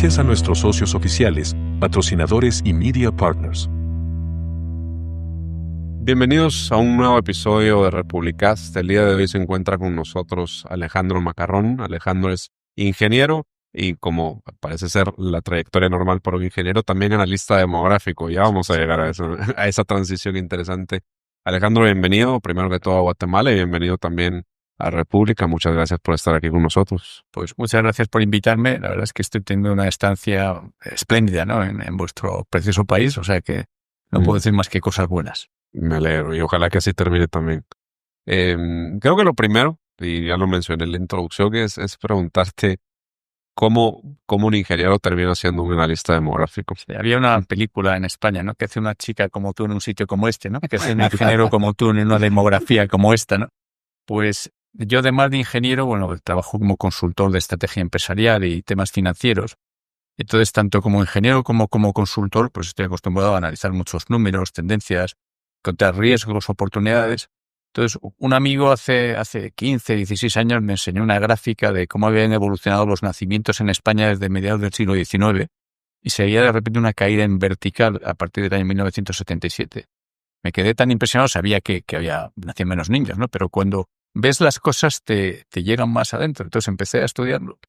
gracias a nuestros socios oficiales, patrocinadores y media partners. Bienvenidos a un nuevo episodio de Republicast. El día de hoy se encuentra con nosotros Alejandro Macarrón. Alejandro es ingeniero y, como parece ser la trayectoria normal por un ingeniero, también analista demográfico. Ya vamos a llegar a eso, a esa transición interesante. Alejandro, bienvenido primero que todo a Guatemala y bienvenido también a República. Muchas gracias por estar aquí con nosotros. Pues muchas gracias por invitarme. La verdad es que estoy teniendo una estancia espléndida, ¿no? en vuestro precioso país, o sea que no puedo decir más que cosas buenas. Me alegro y ojalá que así termine también. Creo que lo primero, y ya lo mencioné en la introducción, es preguntarte cómo un ingeniero termina siendo un analista demográfico. Sí, había una película en España, ¿no? Que hace una chica como tú en un sitio como este, ¿no? Que hace un ingeniero como tú en una demografía como esta, ¿no? Pues yo, además de ingeniero, bueno, trabajo como consultor de estrategia empresarial y temas financieros. Entonces, tanto como ingeniero como consultor, pues estoy acostumbrado a analizar muchos números, tendencias, encontrar riesgos, oportunidades. Entonces, un amigo hace 15, 16 años me enseñó una gráfica de cómo habían evolucionado los nacimientos en España desde mediados del siglo XIX y se veía de repente una caída en vertical a partir del año 1977. Me quedé tan impresionado, sabía que nacían menos niños, ¿no? Pero cuando ves las cosas te llegan más adentro. Entonces empecé a estudiarlo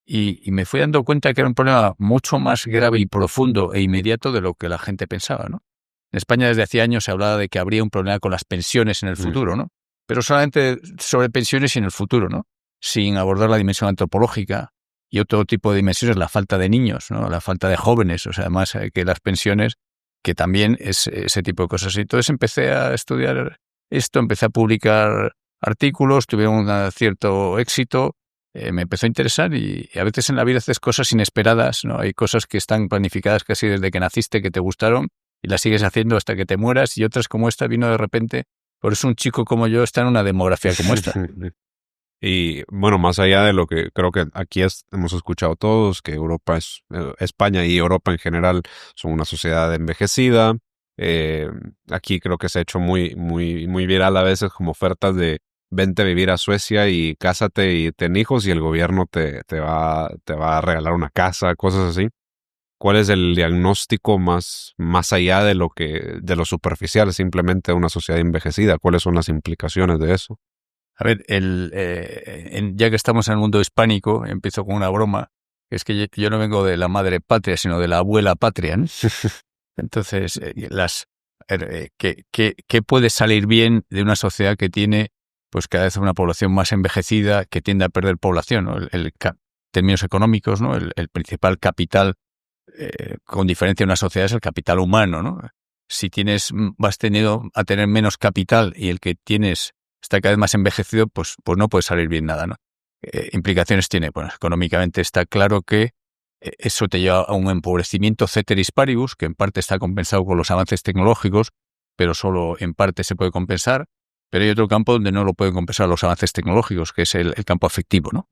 y me fui dando cuenta que era un problema mucho más grave y profundo e inmediato de lo que la gente pensaba, ¿no? En España desde hacía años se hablaba de que habría un problema con las pensiones en el futuro, ¿no? Pero solamente sobre pensiones y en el futuro, ¿no? Sin abordar la dimensión antropológica y otro tipo de dimensiones, la falta de niños, ¿no? La falta de jóvenes, o sea, más que las pensiones, que también es ese tipo de cosas. Entonces empecé a estudiar esto, empecé a publicar artículos, tuvieron un cierto éxito, me empezó a interesar y a veces en la vida haces cosas inesperadas, ¿no? Hay cosas que están planificadas casi desde que naciste, que te gustaron, y las sigues haciendo hasta que te mueras, y otras como esta vino de repente. Por eso un chico como yo está en una demografía como esta. Y bueno, más allá de lo que creo que aquí hemos escuchado todos, que Europa España y Europa en general son una sociedad envejecida. Aquí creo que se ha hecho muy viral a veces como ofertas de vente a vivir a Suecia y cásate y ten hijos y el gobierno te va a regalar una casa, cosas así. ¿Cuál es el diagnóstico más allá de lo superficial, simplemente de una sociedad envejecida? ¿Cuáles son las implicaciones de eso? A ver, ya que estamos en el mundo hispánico, empiezo con una broma, que es que yo no vengo de la madre patria, sino de la abuela patria, ¿no? Entonces, ¿qué puede salir bien de una sociedad que tiene pues cada vez una población más envejecida, que tiende a perder población, ¿no? En términos económicos, ¿no? El principal capital, con diferencia de una sociedad, es el capital humano, ¿no? Si vas a tener menos capital y el que tienes está cada vez más envejecido, pues no puede salir bien nada, ¿no? Implicaciones tiene. Bueno, económicamente está claro que eso te lleva a un empobrecimiento ceteris paribus, que en parte está compensado con los avances tecnológicos, pero solo en parte se puede compensar. Pero hay otro campo donde no lo pueden compensar los avances tecnológicos, que es el campo afectivo, ¿no?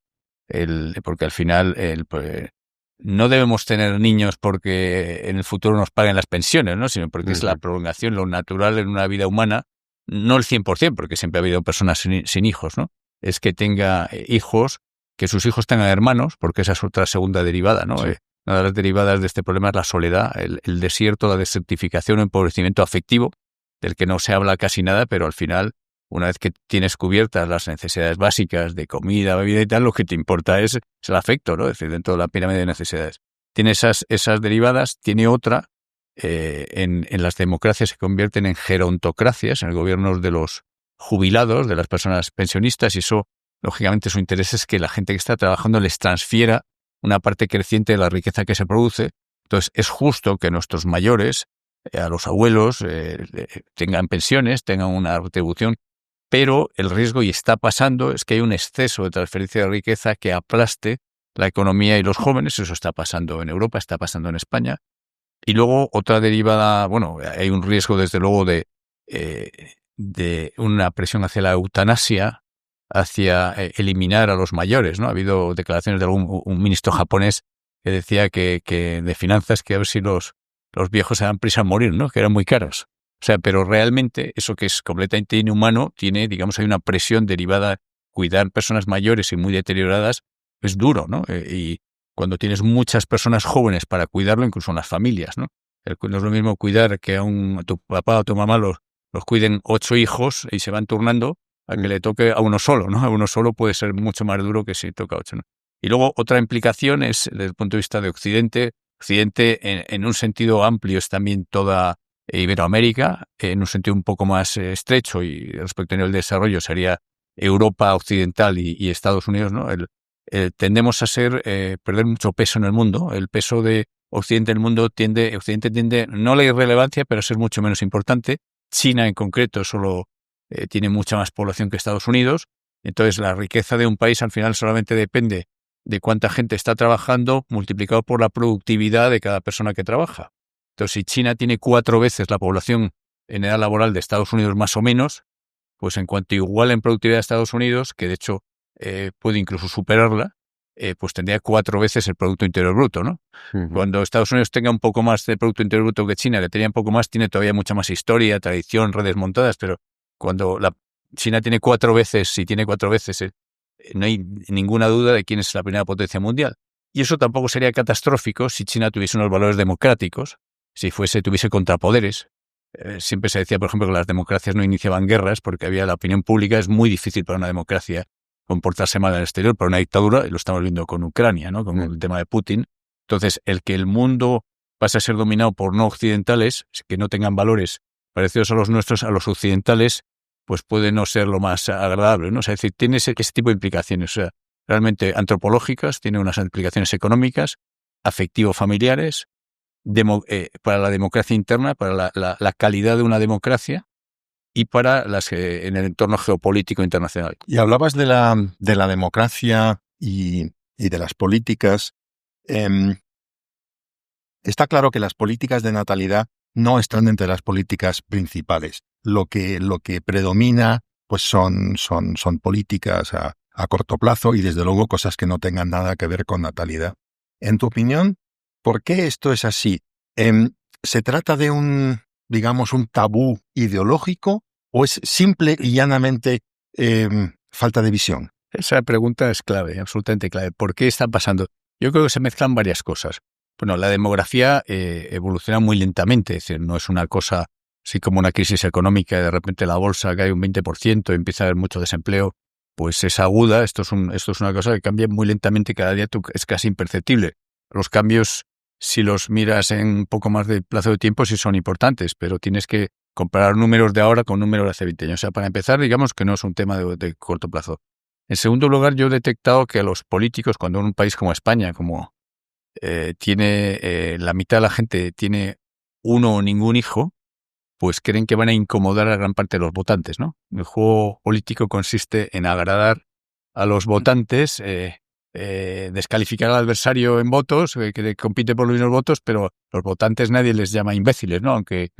Porque al final pues, no debemos tener niños porque en el futuro nos paguen las pensiones, ¿no? Sino porque es la prolongación, lo natural en una vida humana. No el 100%, porque siempre ha habido personas sin hijos, ¿no? Es que tenga hijos, que sus hijos tengan hermanos, porque esa es otra segunda derivada, ¿no? Sí. Una de las derivadas de este problema es la soledad, el desierto, la desertificación, el empobrecimiento afectivo, del que no se habla casi nada, pero al final, una vez que tienes cubiertas las necesidades básicas de comida, bebida y tal, lo que te importa es el afecto, ¿no? Es decir, dentro de la pirámide de necesidades. Tiene esas derivadas, tiene otra. En las democracias se convierten en gerontocracias, en el gobierno de los jubilados, de las personas pensionistas, y eso, lógicamente, su interés es que la gente que está trabajando les transfiera una parte creciente de la riqueza que se produce. Entonces, es justo que nuestros mayores, a los abuelos, tengan pensiones, tengan una retribución, pero el riesgo, y está pasando, es que hay un exceso de transferencia de riqueza que aplaste la economía y los jóvenes. Eso está pasando en Europa, está pasando en España. Y luego otra derivada, bueno, hay un riesgo desde luego de una presión hacia la eutanasia, hacia eliminar a los mayores, ¿no? Ha habido declaraciones de un ministro japonés que decía que de finanzas, que a ver si los viejos se dan prisa a morir, ¿no? Que eran muy caros. O sea, pero realmente eso, que es completamente inhumano, tiene, digamos, hay una presión derivada. Cuidar personas mayores y muy deterioradas es duro, ¿no? Y cuando tienes muchas personas jóvenes para cuidarlo, incluso en las familias, ¿no? No es lo mismo cuidar que a tu papá o tu mamá los cuiden 8 hijos y se van turnando a que le toque a uno solo, ¿no? A uno solo puede ser mucho más duro que si toca 8, ¿no? Y luego otra implicación es, desde el punto de vista de Occidente, en un sentido amplio es también toda Iberoamérica, en un sentido un poco más estrecho y respecto al nivel de desarrollo sería Europa Occidental y Estados Unidos, ¿no? Tendemos a perder mucho peso en el mundo. El peso de Occidente en el mundo Occidente tiende, no la irrelevancia, pero a ser mucho menos importante. China en concreto solo tiene mucha más población que Estados Unidos. Entonces la riqueza de un país al final solamente depende de cuánta gente está trabajando multiplicado por la productividad de cada persona que trabaja. Entonces, si China tiene 4 veces la población en edad laboral de Estados Unidos más o menos, pues en cuanto igual en productividad de Estados Unidos, que de hecho puede incluso superarla, pues tendría 4 veces el Producto Interior Bruto, ¿no? Ujú. Cuando Estados Unidos tenga un poco más de Producto Interior Bruto que China, que tenía un poco más, tiene todavía mucha más historia, tradición, redes montadas, pero cuando China tiene 4 veces, si tiene 4 veces, no hay ninguna duda de quién es la primera potencia mundial. Y eso tampoco sería catastrófico si China tuviese unos valores democráticos, si tuviese contrapoderes. Siempre se decía, por ejemplo, que las democracias no iniciaban guerras porque había la opinión pública. Es muy difícil para una democracia comportarse mal en el exterior, para una dictadura, y lo estamos viendo con Ucrania, ¿no? Con el tema de Putin. Entonces, el que el mundo pase a ser dominado por no occidentales, que no tengan valores parecidos a los nuestros, a los occidentales, pues puede no ser lo más agradable, ¿no? O sea, es decir, tiene ese tipo de implicaciones, o sea, realmente antropológicas, tiene unas implicaciones económicas, afectivo-familiares, para la democracia interna, para la calidad de una democracia y para en el entorno geopolítico internacional. Y hablabas de la democracia y de las políticas. Está claro que las políticas de natalidad no están entre las políticas principales. Lo que predomina pues son políticas a corto plazo y desde luego cosas que no tengan nada que ver con natalidad. En tu opinión, ¿por qué esto es así? ¿Se trata de un tabú ideológico o es simple y llanamente falta de visión? Esa pregunta es clave, absolutamente clave. ¿Por qué está pasando? Yo creo que se mezclan varias cosas. Bueno, la demografía evoluciona muy lentamente, es decir, no es una cosa así como una crisis económica y de repente la bolsa cae un 20% y empieza a haber mucho desempleo, pues es aguda. Esto es una cosa que cambia muy lentamente, cada día es casi imperceptible. Los cambios, si los miras en un poco más de plazo de tiempo, sí son importantes, pero tienes que comparar números de ahora con números de hace 20 años. O sea, para empezar, digamos que no es un tema de corto plazo. En segundo lugar, yo he detectado que a los políticos, cuando en un país como España, tiene la mitad de la gente tiene uno o ningún hijo, pues creen que van a incomodar a gran parte de los votantes, ¿no? El juego político consiste en agradar a los votantes, descalificar al adversario en votos, que compite por los mismos votos, pero los votantes nadie les llama imbéciles, ¿no? Aunque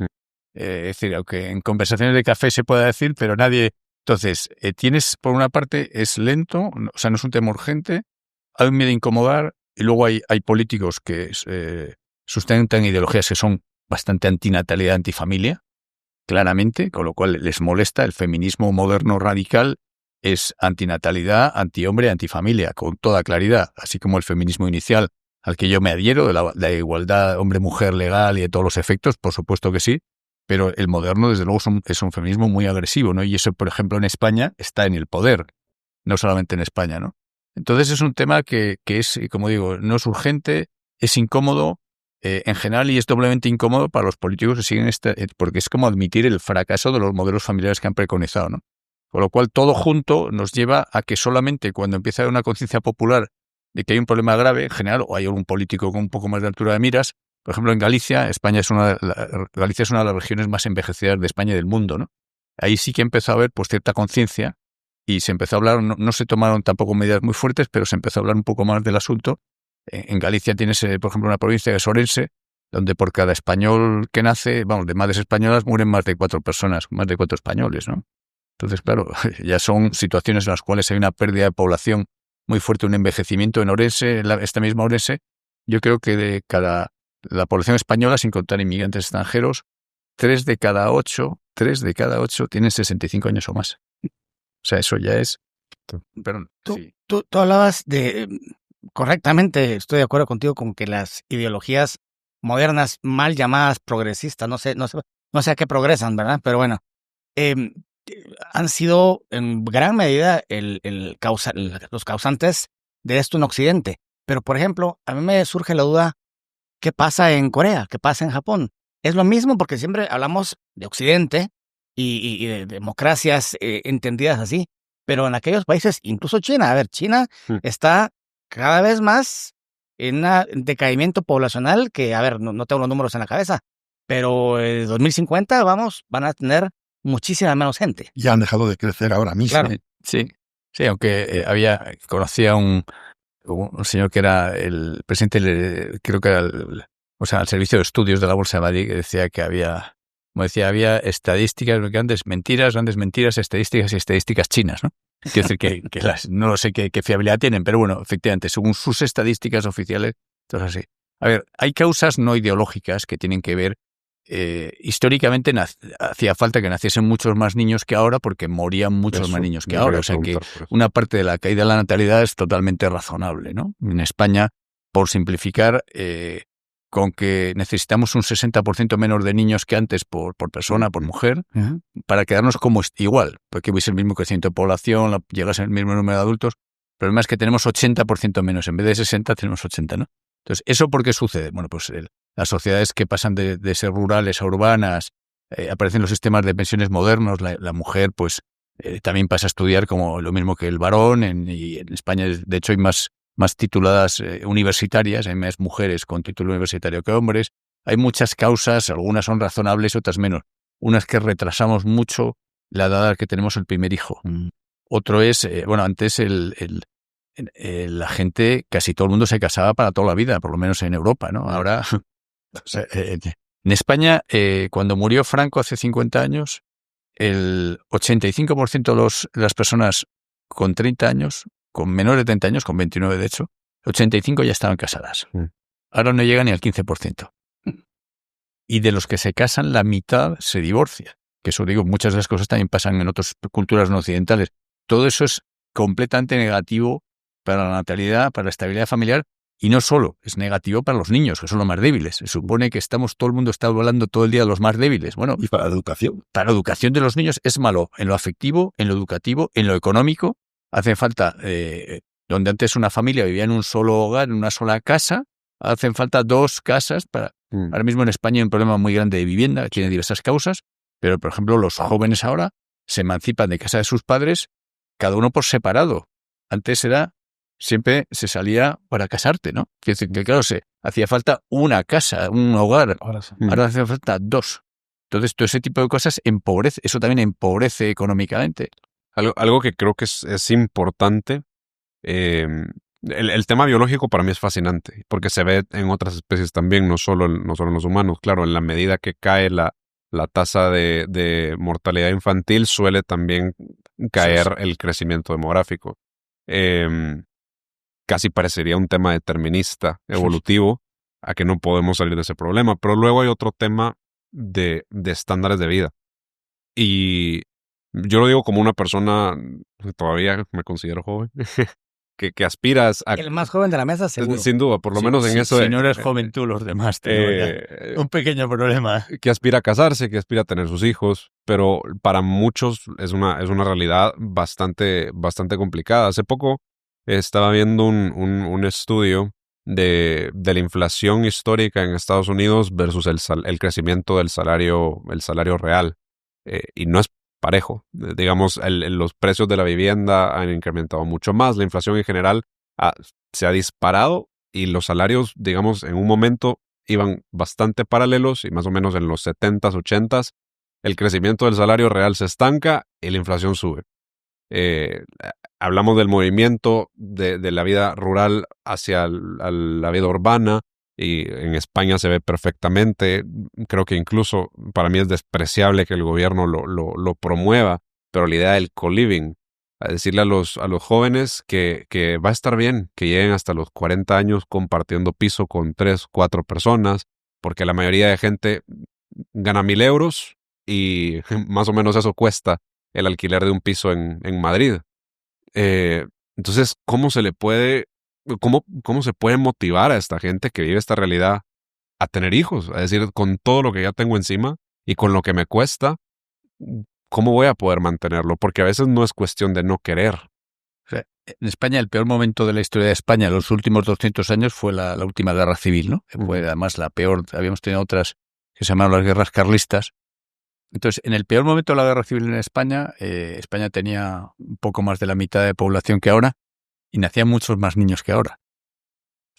en conversaciones de café se pueda decir, pero nadie. Entonces, tienes, por una parte, es lento, o sea, no es un tema urgente, hay un miedo a incomodar, y luego hay políticos que sustentan ideologías que son bastante antinatalidad, antifamilia, claramente, con lo cual les molesta. El feminismo moderno radical es antinatalidad, antihombre, antifamilia, con toda claridad, así como el feminismo inicial al que yo me adhiero, de la igualdad hombre-mujer legal y de todos los efectos, por supuesto que sí, pero el moderno, desde luego, es un feminismo muy agresivo, ¿no? Y eso, por ejemplo, en España está en el poder, no solamente en España, ¿no? Entonces es un tema que es, como digo, no es urgente, es incómodo en general y es doblemente incómodo para los políticos que siguen porque es como admitir el fracaso de los modelos familiares que han preconizado, ¿no? Con lo cual todo junto nos lleva a que solamente cuando empieza a haber una conciencia popular de que hay un problema grave en general, o hay algún político con un poco más de altura de miras, por ejemplo en Galicia, Galicia es una de las regiones más envejecidas de España y del mundo, ¿no? Ahí sí que empezó a haber pues cierta conciencia y se empezó a hablar, no se tomaron tampoco medidas muy fuertes, pero se empezó a hablar un poco más del asunto. En Galicia tienes, por ejemplo, una provincia que es Orense, donde por cada español que nace, de madres españolas, mueren más de 4 personas, más de 4 españoles, ¿no? Entonces, claro, ya son situaciones en las cuales hay una pérdida de población muy fuerte, un envejecimiento en Orense, esta misma Orense. Yo creo que la población española, sin contar inmigrantes extranjeros, 3 de cada 8 tienen 65 años o más. O sea, eso ya es. Perdón. Tú hablabas de correctamente estoy de acuerdo contigo con que las ideologías modernas, mal llamadas progresistas, no sé a qué progresan, ¿verdad? Pero bueno, em, han sido en gran medida los causantes de esto en Occidente. Pero, por ejemplo, a mí me surge la duda, ¿qué pasa en Corea? ¿Qué pasa en Japón? Es lo mismo porque siempre hablamos de Occidente y de democracias entendidas así, pero en aquellos países, incluso China, China está cada vez más en un decaimiento poblacional que, no tengo los números en la cabeza, pero en 2050 van a tener muchísima menos gente. Ya han dejado de crecer ahora mismo. Claro. Sí, aunque conocía un señor que era el presidente, creo que era el Servicio de Estudios de la Bolsa de Madrid, que decía que había estadísticas, grandes mentiras, estadísticas y estadísticas chinas, ¿no? Quiero decir que no lo sé qué fiabilidad tienen, pero bueno, efectivamente, según sus estadísticas oficiales, entonces así. A ver, hay causas no ideológicas que tienen que ver. Históricamente hacía falta que naciesen muchos más niños que ahora porque morían muchos más niños que ahora. O sea que una parte de la caída de la natalidad es totalmente razonable, ¿no? En España, por simplificar, con que necesitamos un 60% menos de niños que antes por persona, por mujer, para quedarnos como igual, porque hubiese el mismo crecimiento de población, llegase el mismo número de adultos. El problema es que tenemos 80% menos. En vez de 60, tenemos 80, ¿no? Entonces, ¿eso por qué sucede? Bueno, pues las sociedades que pasan de ser rurales a urbanas, aparecen los sistemas de pensiones modernos, la mujer pues también pasa a estudiar como lo mismo que el varón, y en España de hecho hay más tituladas universitarias, hay más mujeres con título universitario que hombres. Hay muchas causas, algunas son razonables, otras menos. Unas que retrasamos mucho la edad a la que tenemos el primer hijo. Otro es, antes la gente, casi todo el mundo se casaba para toda la vida, por lo menos en Europa, ¿no? Ahora, en España, cuando murió Franco hace 50 años, el 85% de las personas con 30 años, con menores de 30 años, con 29 de hecho, 85 ya estaban casadas. Ahora no llega ni al 15%. Y de los que se casan, la mitad se divorcia. Que eso digo, muchas de las cosas también pasan en otras culturas no occidentales. Todo eso es completamente negativo para la natalidad, para la estabilidad familiar, y no solo, es negativo para los niños, que son los más débiles. Se supone que todo el mundo está hablando todo el día de los más débiles. Bueno, y para la educación. Para la educación de los niños es malo en lo afectivo, en lo educativo, en lo económico. Hace falta, donde antes una familia vivía en un solo hogar, en una sola casa, hacen falta 2 casas para. Ahora mismo en España hay un problema muy grande de vivienda, que tiene diversas causas, pero por ejemplo los jóvenes ahora se emancipan de casa de sus padres, cada uno por separado. Antes siempre se salía para casarte, ¿no? Quiere decir que claro, hacía falta una casa, un hogar, ahora hace falta 2. Entonces todo ese tipo de cosas empobrece, eso también empobrece económicamente. Algo que creo que es importante, el tema biológico para mí es fascinante, porque se ve en otras especies también, no solo en los humanos. Claro, en la medida que cae la tasa de mortalidad infantil, suele también caer el crecimiento demográfico. Casi parecería un tema determinista, evolutivo, a que no podemos salir de ese problema. Pero luego hay otro tema de estándares de vida. Y yo lo digo como una persona, todavía me considero joven, que aspiras a... El más joven de la mesa, seguro. Sin duda, por lo menos en eso... Si no eres joven tú, los demás tenemos un pequeño problema. Que aspira a casarse, que aspira a tener sus hijos, pero para muchos es una realidad bastante complicada. Hace poco estaba viendo un estudio de la inflación histórica en Estados Unidos versus el crecimiento del salario real. Y no es parejo. Digamos, los precios de la vivienda han incrementado mucho más. La inflación en general se ha disparado y los salarios, digamos, en un momento iban bastante paralelos y más o menos en los 70s, 80s, el crecimiento del salario real se estanca y la inflación sube. Hablamos del movimiento de la vida rural hacia la vida urbana, y en España se ve perfectamente. Creo que incluso para mí es despreciable que el gobierno lo promueva, pero la idea del co-living, a decirle a los jóvenes que va a estar bien, que lleguen hasta los 40 años compartiendo piso con 3, 4 personas, porque la mayoría de gente gana 1,000 euros y más o menos eso cuesta el alquiler de un piso en Madrid. Entonces, ¿cómo se le puede ¿cómo se puede motivar a esta gente que vive esta realidad a tener hijos? Es decir, con todo lo que ya tengo encima y con lo que me cuesta, ¿cómo voy a poder mantenerlo? Porque a veces no es cuestión de no querer. O sea, en España, el peor momento de la historia de España, los últimos 200 años, fue la última guerra civil, ¿no? Fue además la peor. Habíamos tenido otras que se llamaron las guerras carlistas. Entonces, en el peor momento de la guerra civil en España, España tenía un poco más de la mitad de población que ahora y nacían muchos más niños que ahora.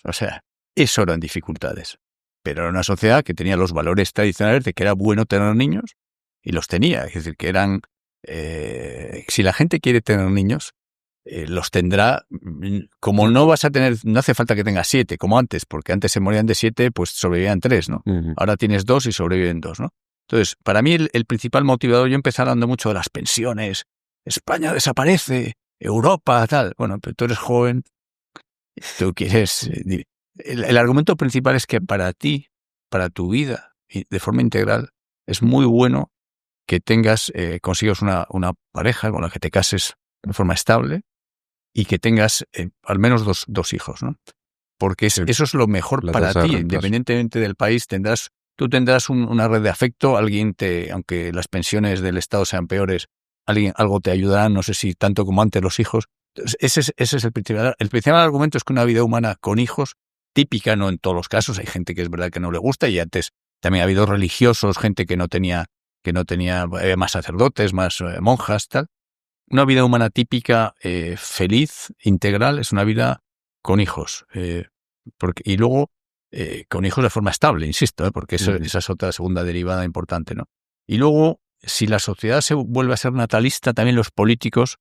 O sea, eso eran dificultades. Pero era una sociedad que tenía los valores tradicionales de que era bueno tener niños y los tenía. Es decir, que eran... si la gente quiere tener niños, los tendrá. Como no vas a tener, no hace falta que tengas 7, como antes, porque antes se morían de 7, pues sobrevivían 3, ¿no? Uh-huh. Ahora tienes 2 y sobreviven 2, ¿no? Entonces, para mí el principal motivador, yo empecé hablando mucho de las pensiones, España desaparece, Europa, tal. Bueno, pero tú eres joven, tú quieres... El argumento principal es que para ti, para tu vida, y de forma integral, es muy bueno que consigas una pareja con la que te cases de forma estable y que tengas al menos dos hijos, ¿no? Porque eso es lo mejor para ti, independientemente del país. Tú tendrás una red de afecto, aunque las pensiones del Estado sean peores, algo te ayudará, no sé si tanto como antes los hijos. Entonces, ese es el principal. El principal argumento es que una vida humana con hijos, típica, no en todos los casos, hay gente que es verdad que no le gusta, y antes también ha habido religiosos, gente que no tenía más sacerdotes, más monjas, tal. Una vida humana típica, feliz, integral, es una vida con hijos. Y luego con hijos de forma estable, insisto, porque esa es otra segunda derivada importante, ¿no? Y luego, si la sociedad se vuelve a ser natalista, también los políticos,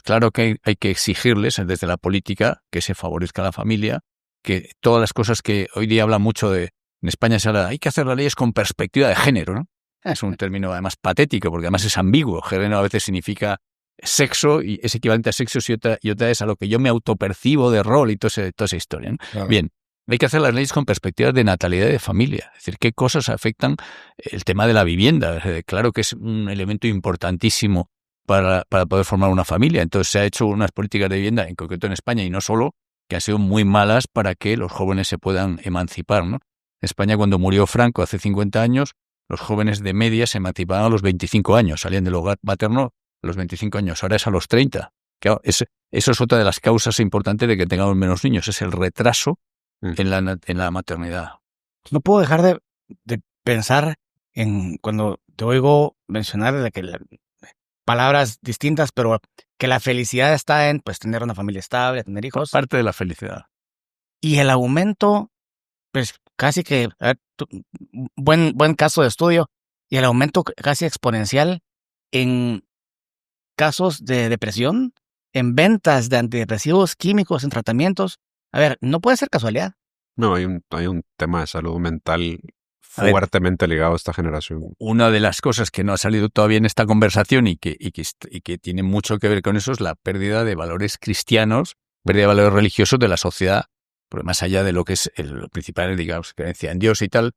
claro que hay que exigirles desde la política que se favorezca a la familia, que todas las cosas que hoy día hablan mucho de, en España se habla, hay que hacer las leyes con perspectiva de género, ¿no? Es un término además patético, porque además es ambiguo. Género a veces significa sexo y es equivalente a sexo y otra es a lo que yo me autopercibo de rol y toda esa historia, ¿no? Claro. Bien, hay que hacer las leyes con perspectivas de natalidad y de familia. Es decir, qué cosas afectan el tema de la vivienda. Claro que es un elemento importantísimo para poder formar una familia. Entonces se ha hecho unas políticas de vivienda, en concreto en España y no solo, que han sido muy malas para que los jóvenes se puedan emancipar, ¿no? En España, cuando murió Franco hace 50 años, los jóvenes de media se emancipaban a los 25 años, salían del hogar materno a los 25 años, ahora es a los 30. Claro, eso es otra de las causas importantes de que tengamos menos niños, es el retraso en la maternidad. No puedo dejar de pensar en cuando te oigo mencionar de que palabras distintas, pero que la felicidad está en pues tener una familia estable, tener hijos. Parte de la felicidad. Y el aumento, pues casi que buen caso de estudio, y el aumento casi exponencial en casos de depresión, en ventas de antidepresivos químicos, en tratamientos. A ver, no puede ser casualidad. No, hay un tema de salud mental fuertemente ligado a esta generación. Una de las cosas que no ha salido todavía en esta conversación y que tiene mucho que ver con eso es la pérdida de valores cristianos, pérdida de valores religiosos de la sociedad, porque más allá de lo que es el principal, digamos, creencia en Dios y tal,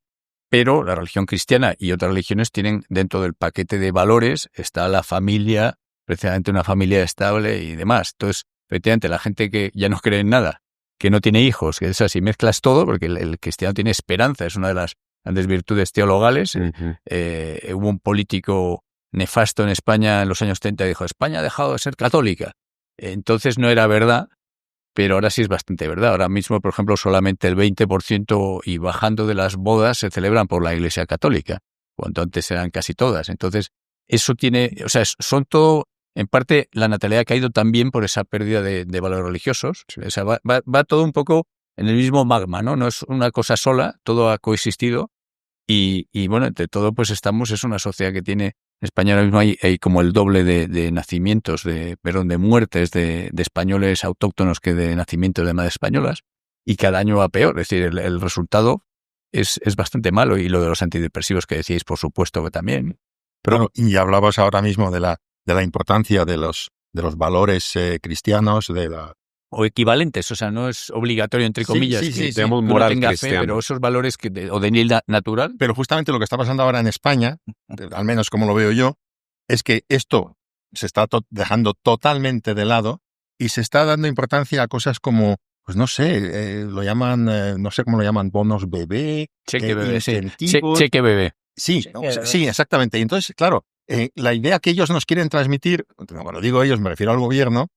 pero la religión cristiana y otras religiones tienen dentro del paquete de valores está la familia, precisamente una familia estable y demás. Entonces, efectivamente, la gente que ya no cree en nada, que no tiene hijos, que es así, mezclas todo, porque el cristiano tiene esperanza, es una de las grandes virtudes teologales. Hubo un político nefasto en España en los años 30 que dijo, España ha dejado de ser católica. Entonces no era verdad, pero ahora sí es bastante verdad. Ahora mismo, por ejemplo, solamente el 20% y bajando de las bodas se celebran por la Iglesia Católica, cuando antes eran casi todas. Entonces, eso son todo, en parte, la natalidad ha caído también por esa pérdida de valores religiosos. O sea, va todo un poco en el mismo magma, ¿no? No es una cosa sola, todo ha coexistido. Y bueno, entre todo, pues es una sociedad que tiene, en España ahora mismo hay como el doble de nacimientos, de muertes de españoles autóctonos que de nacimientos de madres españolas, y cada año va peor. Es decir, el resultado es bastante malo, y lo de los antidepresivos que decíais, por supuesto que también. Pero bueno, y hablabas ahora mismo de la importancia de los valores cristianos, o equivalentes, o sea, no es obligatorio, entre comillas, que tenemos moral cristiana, pero esos valores o de nivel natural. Pero justamente lo que está pasando ahora en España, al menos como lo veo yo, es que esto se está dejando totalmente de lado y se está dando importancia a cosas como, pues no sé, lo llaman, no sé cómo lo llaman, bonos bebé, Cheque bebé, sí. incentivos. Cheque bebé. Sí, Cheque ¿no? bebé. Sí, exactamente. Y entonces, claro, la idea que ellos nos quieren transmitir, cuando digo ellos me refiero al gobierno,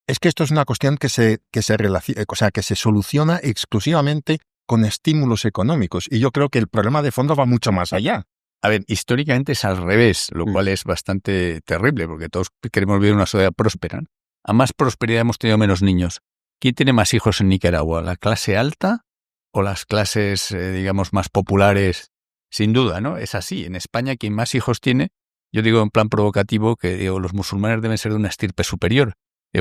es que esto es una cuestión que se soluciona exclusivamente con estímulos económicos. Y yo creo que el problema de fondo va mucho más allá. A ver, históricamente es al revés, lo cual es bastante terrible, porque todos queremos vivir en una sociedad próspera. A más prosperidad hemos tenido menos niños. ¿Quién tiene más hijos en Nicaragua? ¿La clase alta o las clases, digamos, más populares? Sin duda, ¿no? Es así. En España, quien más hijos tiene, yo digo en plan provocativo que digo, los musulmanes deben ser de una estirpe superior,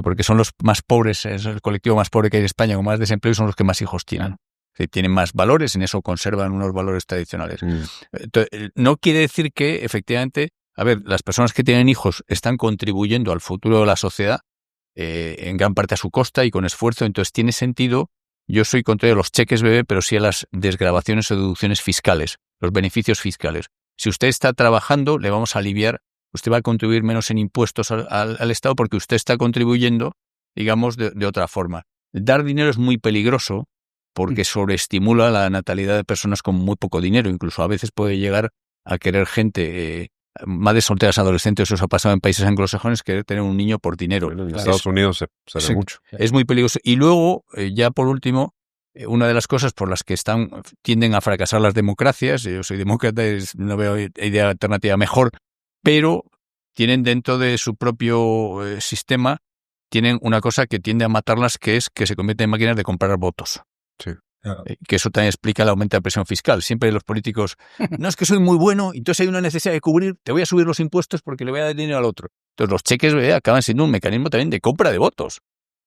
porque son los más pobres, es el colectivo más pobre que hay en España, con más desempleo, y son los que más hijos tienen. Tienen más valores, en eso conservan unos valores tradicionales. Entonces, no quiere decir que, efectivamente, a ver, las personas que tienen hijos están contribuyendo al futuro de la sociedad, en gran parte a su costa y con esfuerzo, entonces tiene sentido. Yo soy contrario a los cheques bebé, pero sí a las desgravaciones o deducciones fiscales, los beneficios fiscales. Si usted está trabajando, le vamos a aliviar, usted va a contribuir menos en impuestos al Estado porque usted está contribuyendo, digamos, de otra forma. Dar dinero es muy peligroso porque sobreestimula la natalidad de personas con muy poco dinero. Incluso a veces puede llegar a querer gente, madres solteras adolescentes, eso ha pasado en países anglosajones, querer tener un niño por dinero. En Estados Unidos se ve mucho. Es muy peligroso. Y luego, ya por último, una de las cosas por las que tienden a fracasar las democracias, yo soy demócrata, no veo idea alternativa mejor, pero tienen dentro de su propio sistema, tienen una cosa que tiende a matarlas, que es que se convierten en máquinas de comprar votos. Sí. Que eso también explica el aumento de la presión fiscal. Siempre los políticos, no es que soy muy bueno, entonces hay una necesidad de cubrir, te voy a subir los impuestos porque le voy a dar dinero al otro. Entonces los cheques acaban siendo un mecanismo también de compra de votos.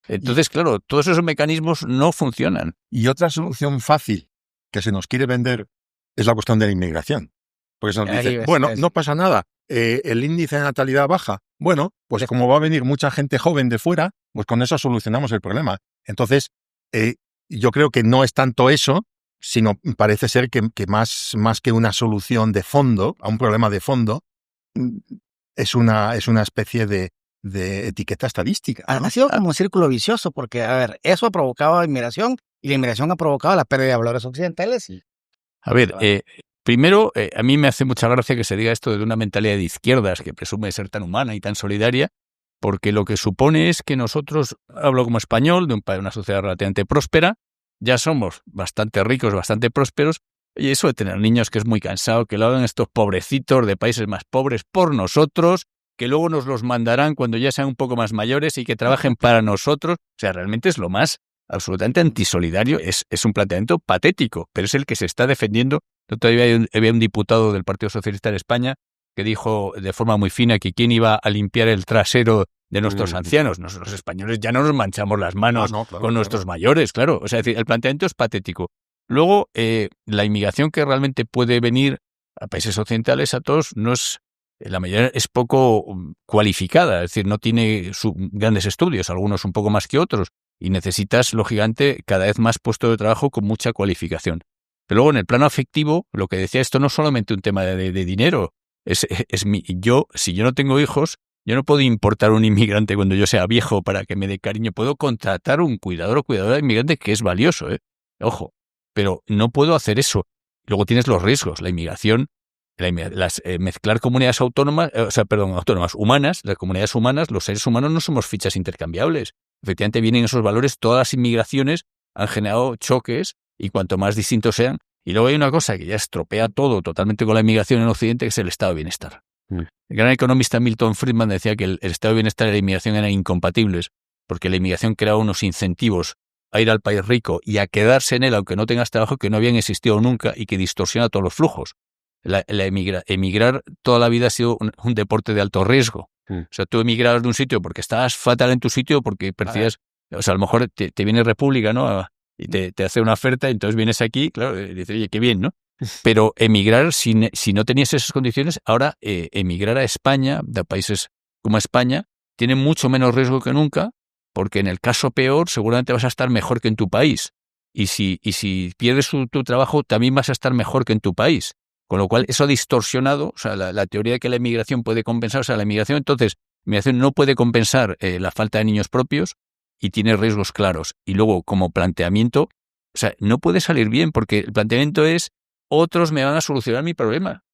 Entonces, claro, todos esos mecanismos no funcionan. Y otra solución fácil que se nos quiere vender es la cuestión de la inmigración. Porque se nos dice, bueno, no pasa nada, el índice de natalidad baja. Bueno, pues como va a venir mucha gente joven de fuera, pues con eso solucionamos el problema. Entonces, yo creo que no es tanto eso, sino parece ser que más que una solución de fondo, a un problema de fondo, es una especie de etiqueta estadística, ¿no? Ha sido como un círculo vicioso, porque, a ver, eso ha provocado inmigración, y la inmigración ha provocado la pérdida de valores occidentales. A ver, primero, a mí me hace mucha gracia que se diga esto de una mentalidad de izquierdas que presume ser tan humana y tan solidaria, porque lo que supone es que nosotros, hablo como español, de una sociedad relativamente próspera, ya somos bastante ricos, bastante prósperos, y eso de tener niños que es muy cansado, que lo hagan estos pobrecitos de países más pobres por nosotros, que luego nos los mandarán cuando ya sean un poco más mayores y que trabajen para nosotros. O sea, realmente es lo más absolutamente antisolidario. Es un planteamiento patético, pero es el que se está defendiendo. Todavía había un diputado del Partido Socialista en España que dijo de forma muy fina que quién iba a limpiar el trasero de nuestros ancianos. Nosotros los españoles ya no nos manchamos las manos con nuestros mayores, claro. O sea, es decir, el planteamiento es patético. Luego, la inmigración que realmente puede venir a países occidentales, a todos, no es, la mayoría es poco cualificada, es decir, no tiene grandes estudios, algunos un poco más que otros, y necesitas, lógicamente, cada vez más puestos de trabajo con mucha cualificación. Pero luego, en el plano afectivo, lo que decía, esto no es solamente un tema de dinero. Si yo no tengo hijos, yo no puedo importar un inmigrante cuando yo sea viejo para que me dé cariño. Puedo contratar un cuidador o cuidadora de inmigrante que es valioso, ojo, pero no puedo hacer eso. Luego tienes los riesgos, la inmigración, mezclar comunidades autónomas humanas, las comunidades humanas, los seres humanos no somos fichas intercambiables. Efectivamente vienen esos valores, todas las inmigraciones han generado choques y cuanto más distintos sean. Y luego hay una cosa que ya estropea todo totalmente con la inmigración en Occidente, que es el estado de bienestar. El gran economista Milton Friedman decía que el estado de bienestar y la inmigración eran incompatibles, porque la inmigración creaba unos incentivos a ir al país rico y a quedarse en él, aunque no tengas trabajo, que no habían existido nunca y que distorsiona todos los flujos. Emigrar toda la vida ha sido un deporte de alto riesgo. O sea, tú emigrabas de un sitio porque estabas fatal en tu sitio, porque percibías, o sea, a lo mejor te viene República, ¿no? Y te hace una oferta, y entonces vienes aquí, claro, y dices, oye, qué bien, ¿no? Pero emigrar, si no tenías esas condiciones, ahora emigrar a España, de países como España, tiene mucho menos riesgo que nunca, porque en el caso peor seguramente vas a estar mejor que en tu país. Y si pierdes tu trabajo, también vas a estar mejor que en tu país. Con lo cual, eso ha distorsionado, o sea, la teoría de que la inmigración puede compensar, o sea, la inmigración entonces inmigración no puede compensar la falta de niños propios y tiene riesgos claros. Y luego, como planteamiento, o sea, no puede salir bien porque el planteamiento es otros me van a solucionar mi problema.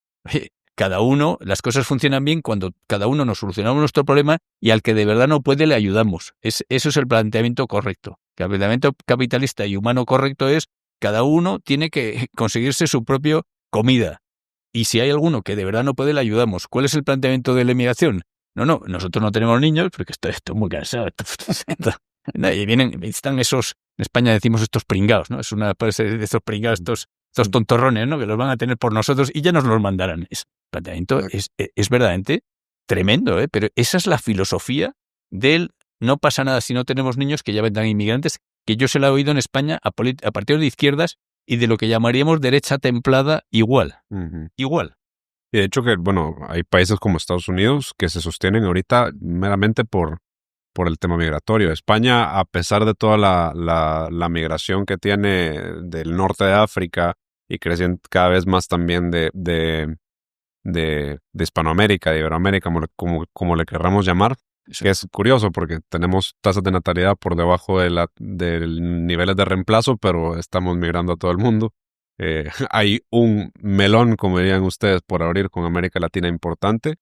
Cada uno, las cosas funcionan bien cuando cada uno nos solucionamos nuestro problema y al que de verdad no puede le ayudamos. Eso es el planteamiento correcto. El planteamiento capitalista y humano correcto es cada uno tiene que conseguirse su propia comida. Y si hay alguno que de verdad no puede, le ayudamos. ¿Cuál es el planteamiento de la inmigración? No, nosotros no tenemos niños porque estoy muy cansado. Y están esos, en España decimos estos pringados, ¿no? Es una especie de estos pringados, estos tontorrones, ¿no? Que los van a tener por nosotros y ya nos los mandarán. El planteamiento es verdaderamente tremendo, ¿eh? Pero esa es la filosofía del no pasa nada si no tenemos niños, que ya vendrán inmigrantes, que yo se la he oído en España a partidos de izquierdas y de lo que llamaríamos derecha templada igual. Ujú. Igual. Y de hecho que, bueno, hay países como Estados Unidos que se sostienen ahorita meramente por el tema migratorio. España, a pesar de toda la migración que tiene del norte de África y creciendo cada vez más también de Hispanoamérica, de Iberoamérica, como le querramos llamar, que es curioso porque tenemos tasas de natalidad por debajo de niveles de reemplazo, pero estamos migrando a todo el mundo. Hay un melón, como dirían ustedes, por abrir con América Latina importante.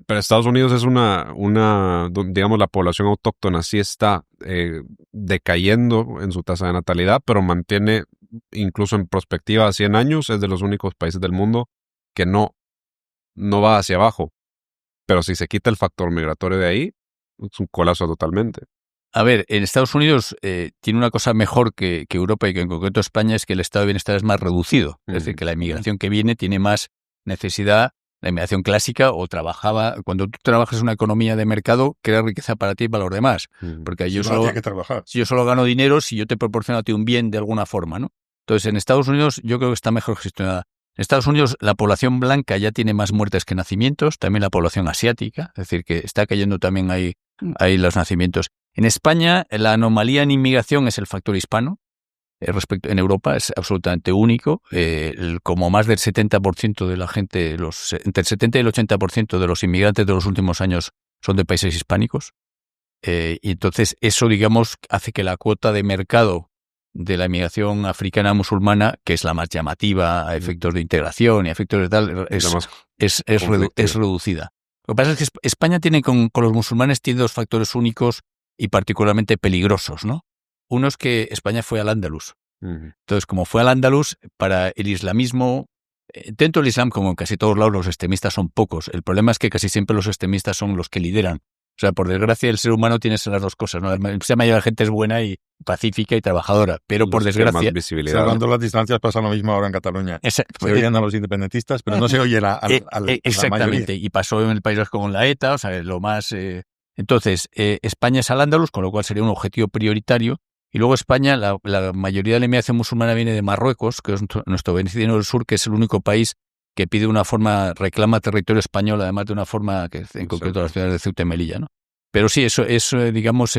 Pero Estados Unidos es digamos, la población autóctona sí está decayendo en su tasa de natalidad, pero mantiene, incluso en perspectiva a 100 años, es de los únicos países del mundo que no va hacia abajo. Pero si se quita el factor migratorio de ahí, es un colapso totalmente. A ver, en Estados Unidos tiene una cosa mejor que Europa y que en concreto España, es que el estado de bienestar es más reducido. Es decir, que la inmigración que viene tiene más necesidad. La inmigración clásica cuando tú trabajas en una economía de mercado, crea riqueza para ti y para los demás. Porque Si no, hay que trabajar. si yo solo gano dinero, si yo te proporciono a ti un bien de alguna forma, ¿no? Entonces, en Estados Unidos yo creo que está mejor gestionada. En Estados Unidos la población blanca ya tiene más muertes que nacimientos, también la población asiática, es decir, que está cayendo también ahí los nacimientos. En España la anomalía en inmigración es el factor hispano. En Europa es absolutamente único. Como más del 70% de la gente, entre el 70 y el 80% de los inmigrantes de los últimos años son de países hispánicos. Y entonces eso, digamos, hace que la cuota de mercado de la inmigración africana musulmana, que es la más llamativa a efectos de integración y a efectos de tal, es reducida. Lo que pasa es que España tiene con los musulmanes tiene dos factores únicos y particularmente peligrosos, ¿no? Uno es que España fue al Andalus. Entonces, como fue al Andalus, para el islamismo, dentro del Islam, como en casi todos lados, los extremistas son pocos. El problema es que casi siempre los extremistas son los que lideran. O sea, por desgracia, el ser humano tiene las dos cosas, ¿no? La mayoría de la gente es buena y pacífica y trabajadora, pero por desgracia... Salvando las distancias pasa lo mismo ahora en Cataluña. Se oyen a los independentistas, pero no se oye exactamente, y pasó en el País Vasco con la ETA, o sea, lo más... Entonces, España es al Andalus, con lo cual sería un objetivo prioritario. Y luego España, la mayoría de la inmigración musulmana viene de Marruecos, que es nuestro vecino del sur, que es el único país que pide reclama territorio español, además de una forma que en concreto las ciudades de Ceuta y Melilla, ¿no? Pero sí, eso digamos,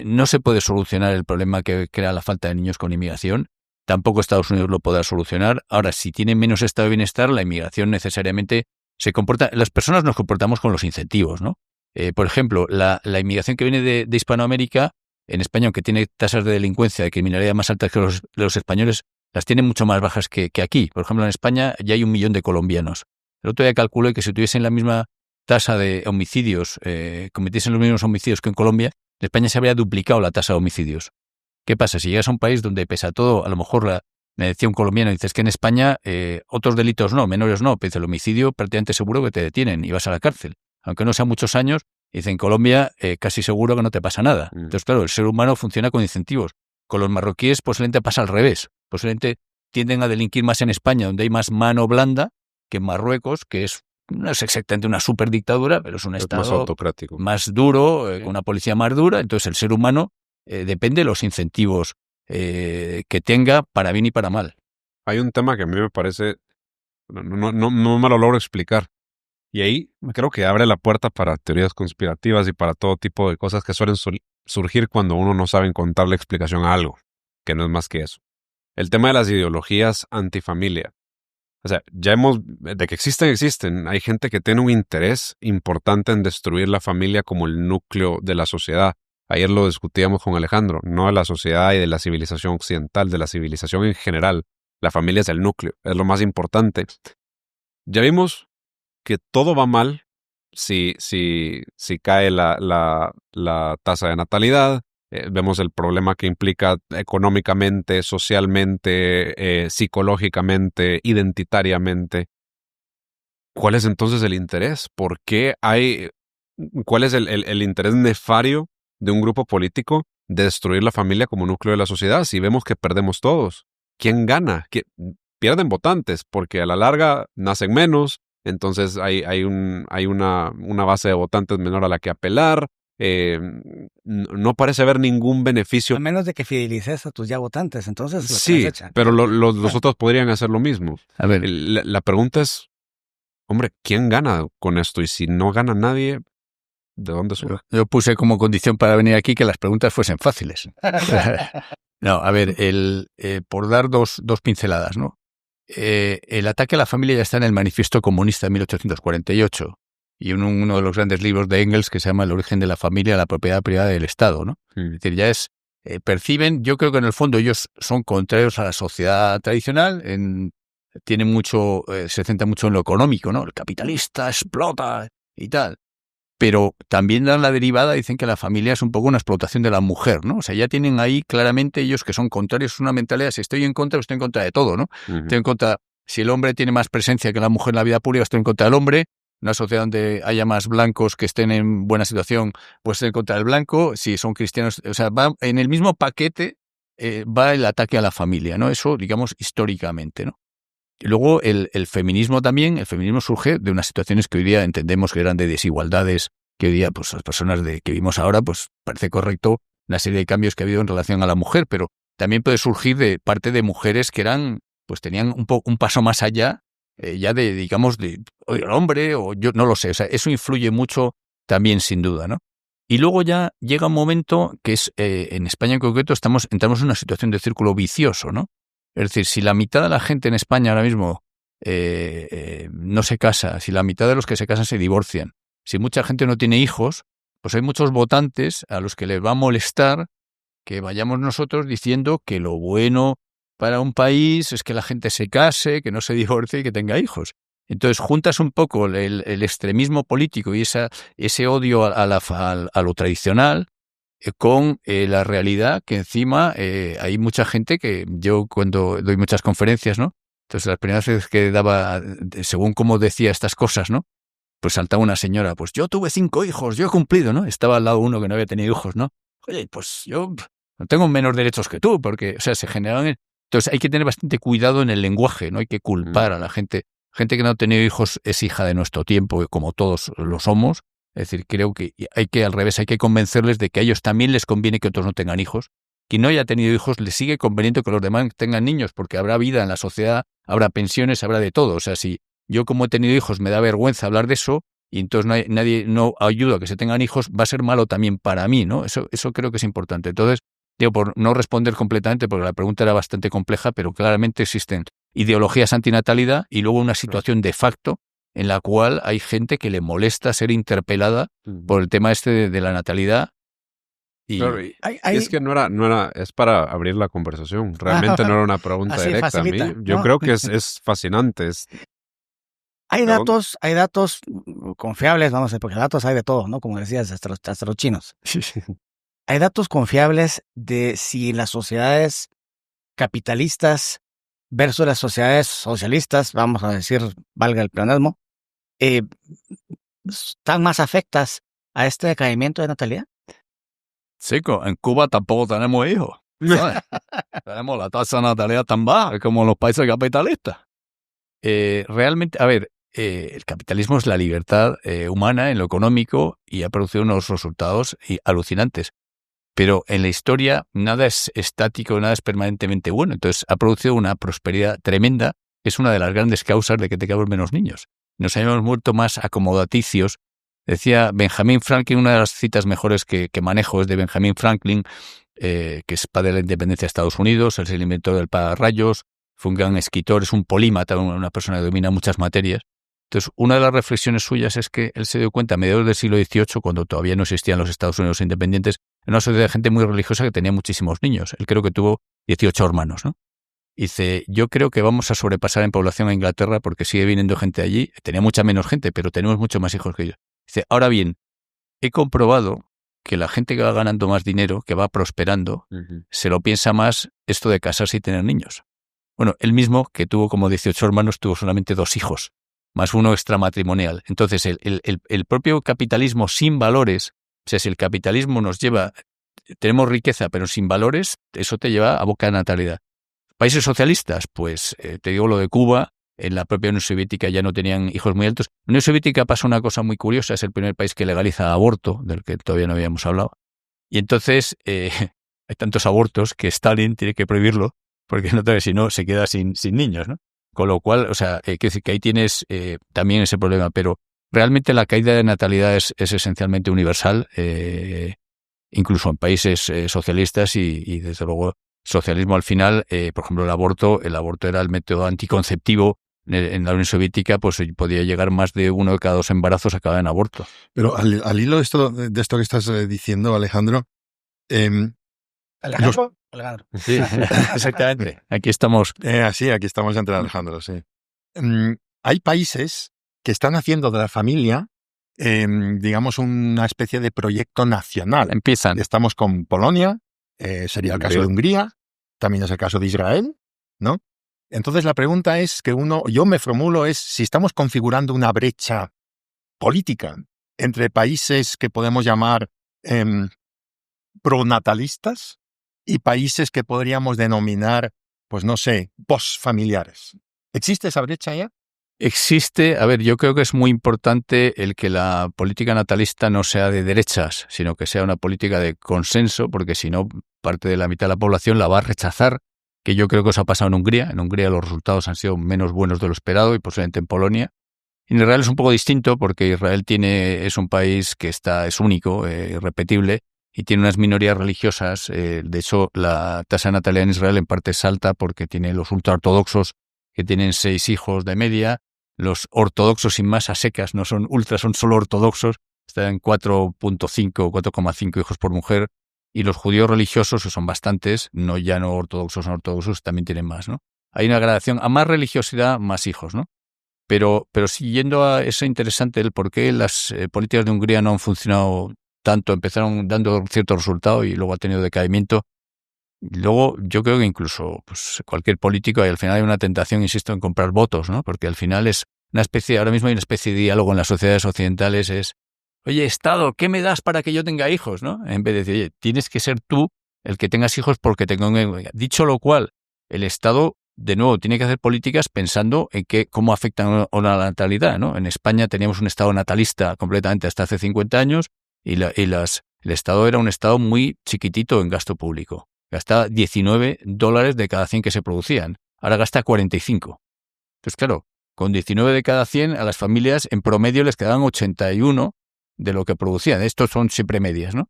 no se puede solucionar el problema que crea la falta de niños con inmigración. Tampoco Estados Unidos lo podrá solucionar. Ahora, si tienen menos estado de bienestar, la inmigración necesariamente se comporta. Las personas nos comportamos con los incentivos, ¿no? Por ejemplo, la inmigración que viene de Hispanoamérica, en España, aunque tiene tasas de delincuencia, de criminalidad más altas que los españoles, las tiene mucho más bajas que aquí. Por ejemplo, en España ya hay 1 millón de colombianos. El otro día calculé que si tuviesen la misma tasa de homicidios, cometiesen los mismos homicidios que en Colombia, en España se habría duplicado la tasa de homicidios. ¿Qué pasa? Si llegas a un país donde, pese a todo, a lo mejor me decía un colombiano, dices que en España otros delitos no, menores no, pero el homicidio prácticamente seguro que te detienen y vas a la cárcel. Aunque no sean muchos años, dice en Colombia casi seguro que no te pasa nada. Entonces, claro, el ser humano funciona con incentivos. Con los marroquíes posiblemente pasa al revés. Posiblemente tienden a delinquir más en España, donde hay más mano blanda, que en Marruecos, que no es exactamente una superdictadura, pero es un estado más autocrático, más duro, con una policía más dura. Entonces el ser humano depende de los incentivos que tenga para bien y para mal. Hay un tema que a mí me parece, no me lo logro explicar. Y ahí creo que abre la puerta para teorías conspirativas y para todo tipo de cosas que suelen surgir cuando uno no sabe encontrarle explicación a algo, que no es más que eso. El tema de las ideologías antifamilia. O sea, de que existen. Hay gente que tiene un interés importante en destruir la familia como el núcleo de la sociedad. Ayer lo discutíamos con Alejandro, no de la sociedad y de la civilización occidental, de la civilización en general. La familia es el núcleo, es lo más importante. Ya vimos que todo va mal si cae la tasa de natalidad. Vemos el problema que implica económicamente, socialmente, psicológicamente, identitariamente. ¿Cuál es entonces el interés? ¿Cuál es el interés nefario de un grupo político de destruir la familia como núcleo de la sociedad? Si vemos que perdemos todos, ¿quién gana? Pierden votantes porque a la larga nacen menos, entonces hay una base de votantes menor a la que apelar. No parece haber ningún beneficio. A menos de que fidelices a tus ya votantes, entonces lo Sí, pero los otros podrían hacer lo mismo. A ver, La pregunta es, hombre, ¿quién gana con esto? Y si no gana nadie, ¿de dónde surge? yo puse como condición para venir aquí que las preguntas fuesen fáciles. No, a ver, por dar dos pinceladas, ¿no? El ataque a la familia ya está en el Manifiesto Comunista de 1848 y en uno de los grandes libros de Engels que se llama El origen de la familia, la propiedad privada del Estado, ¿no? Es decir, ya perciben, yo creo que en el fondo ellos son contrarios a la sociedad tradicional, se centra mucho en lo económico, ¿no? El capitalista explota y tal. Pero también dan la derivada, dicen que la familia es un poco una explotación de la mujer, ¿no? O sea, ya tienen ahí claramente ellos que son contrarios, una mentalidad, si estoy en contra, estoy en contra de todo, ¿no? Estoy en contra, si el hombre tiene más presencia que la mujer en la vida pública, estoy en contra del hombre. Una sociedad donde haya más blancos que estén en buena situación, pues estoy en contra del blanco. Si son cristianos, o sea, va en el mismo paquete va el ataque a la familia, ¿no? Eso, digamos, históricamente, ¿no? Y luego el feminismo también, el feminismo surge de unas situaciones que hoy día entendemos que eran de desigualdades, que hoy día pues las personas que vivimos ahora, pues parece correcto una serie de cambios que ha habido en relación a la mujer, pero también puede surgir de parte de mujeres que pues tenían un paso más allá, ya digamos, el hombre, o yo no lo sé, o sea, eso influye mucho también sin duda, ¿no? Y luego ya llega un momento que es, en España en concreto, entramos en una situación de círculo vicioso, ¿no? Es decir, si la mitad de la gente en España ahora mismo no se casa, si la mitad de los que se casan se divorcian, si mucha gente no tiene hijos, pues hay muchos votantes a los que les va a molestar que vayamos nosotros diciendo que lo bueno para un país es que la gente se case, que no se divorcie y que tenga hijos. Entonces juntas un poco el extremismo político y ese odio a lo tradicional con la realidad que encima hay mucha gente que yo cuando doy muchas conferencias, ¿no? Entonces las primeras veces que daba, según cómo decía estas cosas, ¿no? Pues saltaba una señora, pues yo tuve 5 hijos, yo he cumplido, ¿no? Estaba al lado uno que no había tenido hijos, ¿no? Oye, pues yo no tengo menos derechos que tú, porque, o sea, se generan. Entonces hay que tener bastante cuidado en el lenguaje, no hay que culpar a la gente. Gente que no ha tenido hijos es hija de nuestro tiempo, como todos lo somos. Es decir, creo que al revés, hay que convencerles de que a ellos también les conviene que otros no tengan hijos. Quien no haya tenido hijos les sigue conveniendo que los demás tengan niños, porque habrá vida en la sociedad, habrá pensiones, habrá de todo. O sea, si yo como he tenido hijos me da vergüenza hablar de eso y entonces nadie no ayuda a que se tengan hijos, va a ser malo también para mí, ¿no? Eso creo que es importante. Entonces, digo, por no responder completamente, porque la pregunta era bastante compleja, pero claramente existen ideologías antinatalidad y luego una situación de facto en la cual hay gente que le molesta ser interpelada por el tema de la natalidad. Y claro, es que no era, es para abrir la conversación. Realmente no era una pregunta directa facilita, a mí. Yo ¿no? creo que es fascinante. Hay datos confiables, vamos a ver, porque datos hay de todo, ¿no? Como decías, hasta los chinos. Hay datos confiables de si las sociedades capitalistas versus las sociedades socialistas, vamos a decir, valga el pleonasmo, están más afectas a este decaimiento de natalidad. Chico, en Cuba tampoco tenemos hijos, ¿sabes? Tenemos la tasa de natalidad tan baja como en los países capitalistas. Realmente, a ver, el capitalismo es la libertad humana en lo económico y ha producido unos resultados alucinantes. Pero en la historia nada es estático, nada es permanentemente bueno. Entonces ha producido una prosperidad tremenda. Es una de las grandes causas de que tengamos menos niños. Nos hayamos muerto más acomodaticios. Decía Benjamin Franklin, una de las citas mejores que manejo es de Benjamin Franklin, que es padre de la independencia de Estados Unidos, es el inventor del pararrayos, fue un gran escritor, es un polímata, una persona que domina muchas materias. Entonces, una de las reflexiones suyas es que él se dio cuenta a mediados del siglo XVIII, cuando todavía no existían los Estados Unidos independientes, en una sociedad de gente muy religiosa que tenía muchísimos niños. Él creo que tuvo 18 hermanos, ¿no? Y dice, yo creo que vamos a sobrepasar en población a Inglaterra porque sigue viniendo gente allí. Tenía mucha menos gente, pero tenemos mucho más hijos que ellos. Dice, ahora bien, he comprobado que la gente que va ganando más dinero, que va prosperando, se lo piensa más esto de casarse y tener niños. Bueno, él mismo, que tuvo como 18 hermanos, tuvo solamente 2 hijos, más uno extramatrimonial. Entonces, el propio capitalismo sin valores, o sea, si el capitalismo nos lleva, tenemos riqueza, pero sin valores, eso te lleva a boca de natalidad. Países socialistas, pues te digo lo de Cuba, en la propia Unión Soviética ya no tenían hijos muy altos. En la Unión Soviética pasa una cosa muy curiosa, es el primer país que legaliza aborto, del que todavía no habíamos hablado. Y entonces hay tantos abortos que Stalin tiene que prohibirlo, porque si no se queda sin niños, ¿no? Con lo cual, o sea, quiero decir que ahí tienes también ese problema, pero realmente la caída de natalidad es esencialmente universal, incluso en países socialistas y desde luego socialismo al final, por ejemplo, el aborto era el método anticonceptivo. En la Unión Soviética pues podía llegar más de 1 de cada 2 embarazos acababa en aborto. Pero al hilo de esto que estás diciendo, Alejandro... ¿Alejandro? Sí, exactamente. Aquí estamos. Sí, aquí estamos entre Alejandro, sí. Hay países que están haciendo de la familia, digamos, una especie de proyecto nacional. Empiezan. Estamos con Polonia, sería el caso de Hungría, también es el caso de Israel, ¿no? Entonces la pregunta es que yo me formulo es si estamos configurando una brecha política entre países que podemos llamar pronatalistas y países que podríamos denominar, pues no sé, postfamiliares. ¿Existe esa brecha ya? Existe, a ver, yo creo que es muy importante el que la política natalista no sea de derechas, sino que sea una política de consenso, porque si no, parte de la mitad de la población la va a rechazar, que yo creo que eso ha pasado en Hungría. En Hungría los resultados han sido menos buenos de lo esperado y posiblemente en Polonia. En Israel es un poco distinto porque Israel es un país que es único, irrepetible, y tiene unas minorías religiosas. De hecho, la tasa de natalidad en Israel en parte es alta porque tiene los ultraortodoxos que tienen 6 hijos de media. Los ortodoxos sin más a secas no son ultras, son solo ortodoxos, están en 4.5 o 4,5 hijos por mujer. Y los judíos religiosos, que son bastantes, no ortodoxos, no ortodoxos, también tienen más, ¿no? Hay una gradación, a más religiosidad, más hijos, ¿no? Pero siguiendo a eso interesante, el por qué las políticas de Hungría no han funcionado tanto, empezaron dando cierto resultado y luego ha tenido decaimiento. Luego, yo creo que incluso pues, cualquier político, y al final hay una tentación, insisto, en comprar votos, ¿no? Porque al final es una especie, ahora mismo hay una especie de diálogo en las sociedades occidentales, es, oye, Estado, ¿qué me das para que yo tenga hijos, no? En vez de decir, oye, tienes que ser tú el que tengas hijos porque te convenga. Dicho lo cual, el Estado, de nuevo, tiene que hacer políticas pensando en cómo afectan a la natalidad, ¿no? En España teníamos un Estado natalista completamente hasta hace 50 años y el Estado era un Estado muy chiquitito en gasto público. Gastaba $19 de cada 100 que se producían. Ahora gasta 45. Entonces, claro, con 19 de cada 100 a las familias en promedio les quedaban 81 de lo que producían. Estos son siempre medias, ¿no?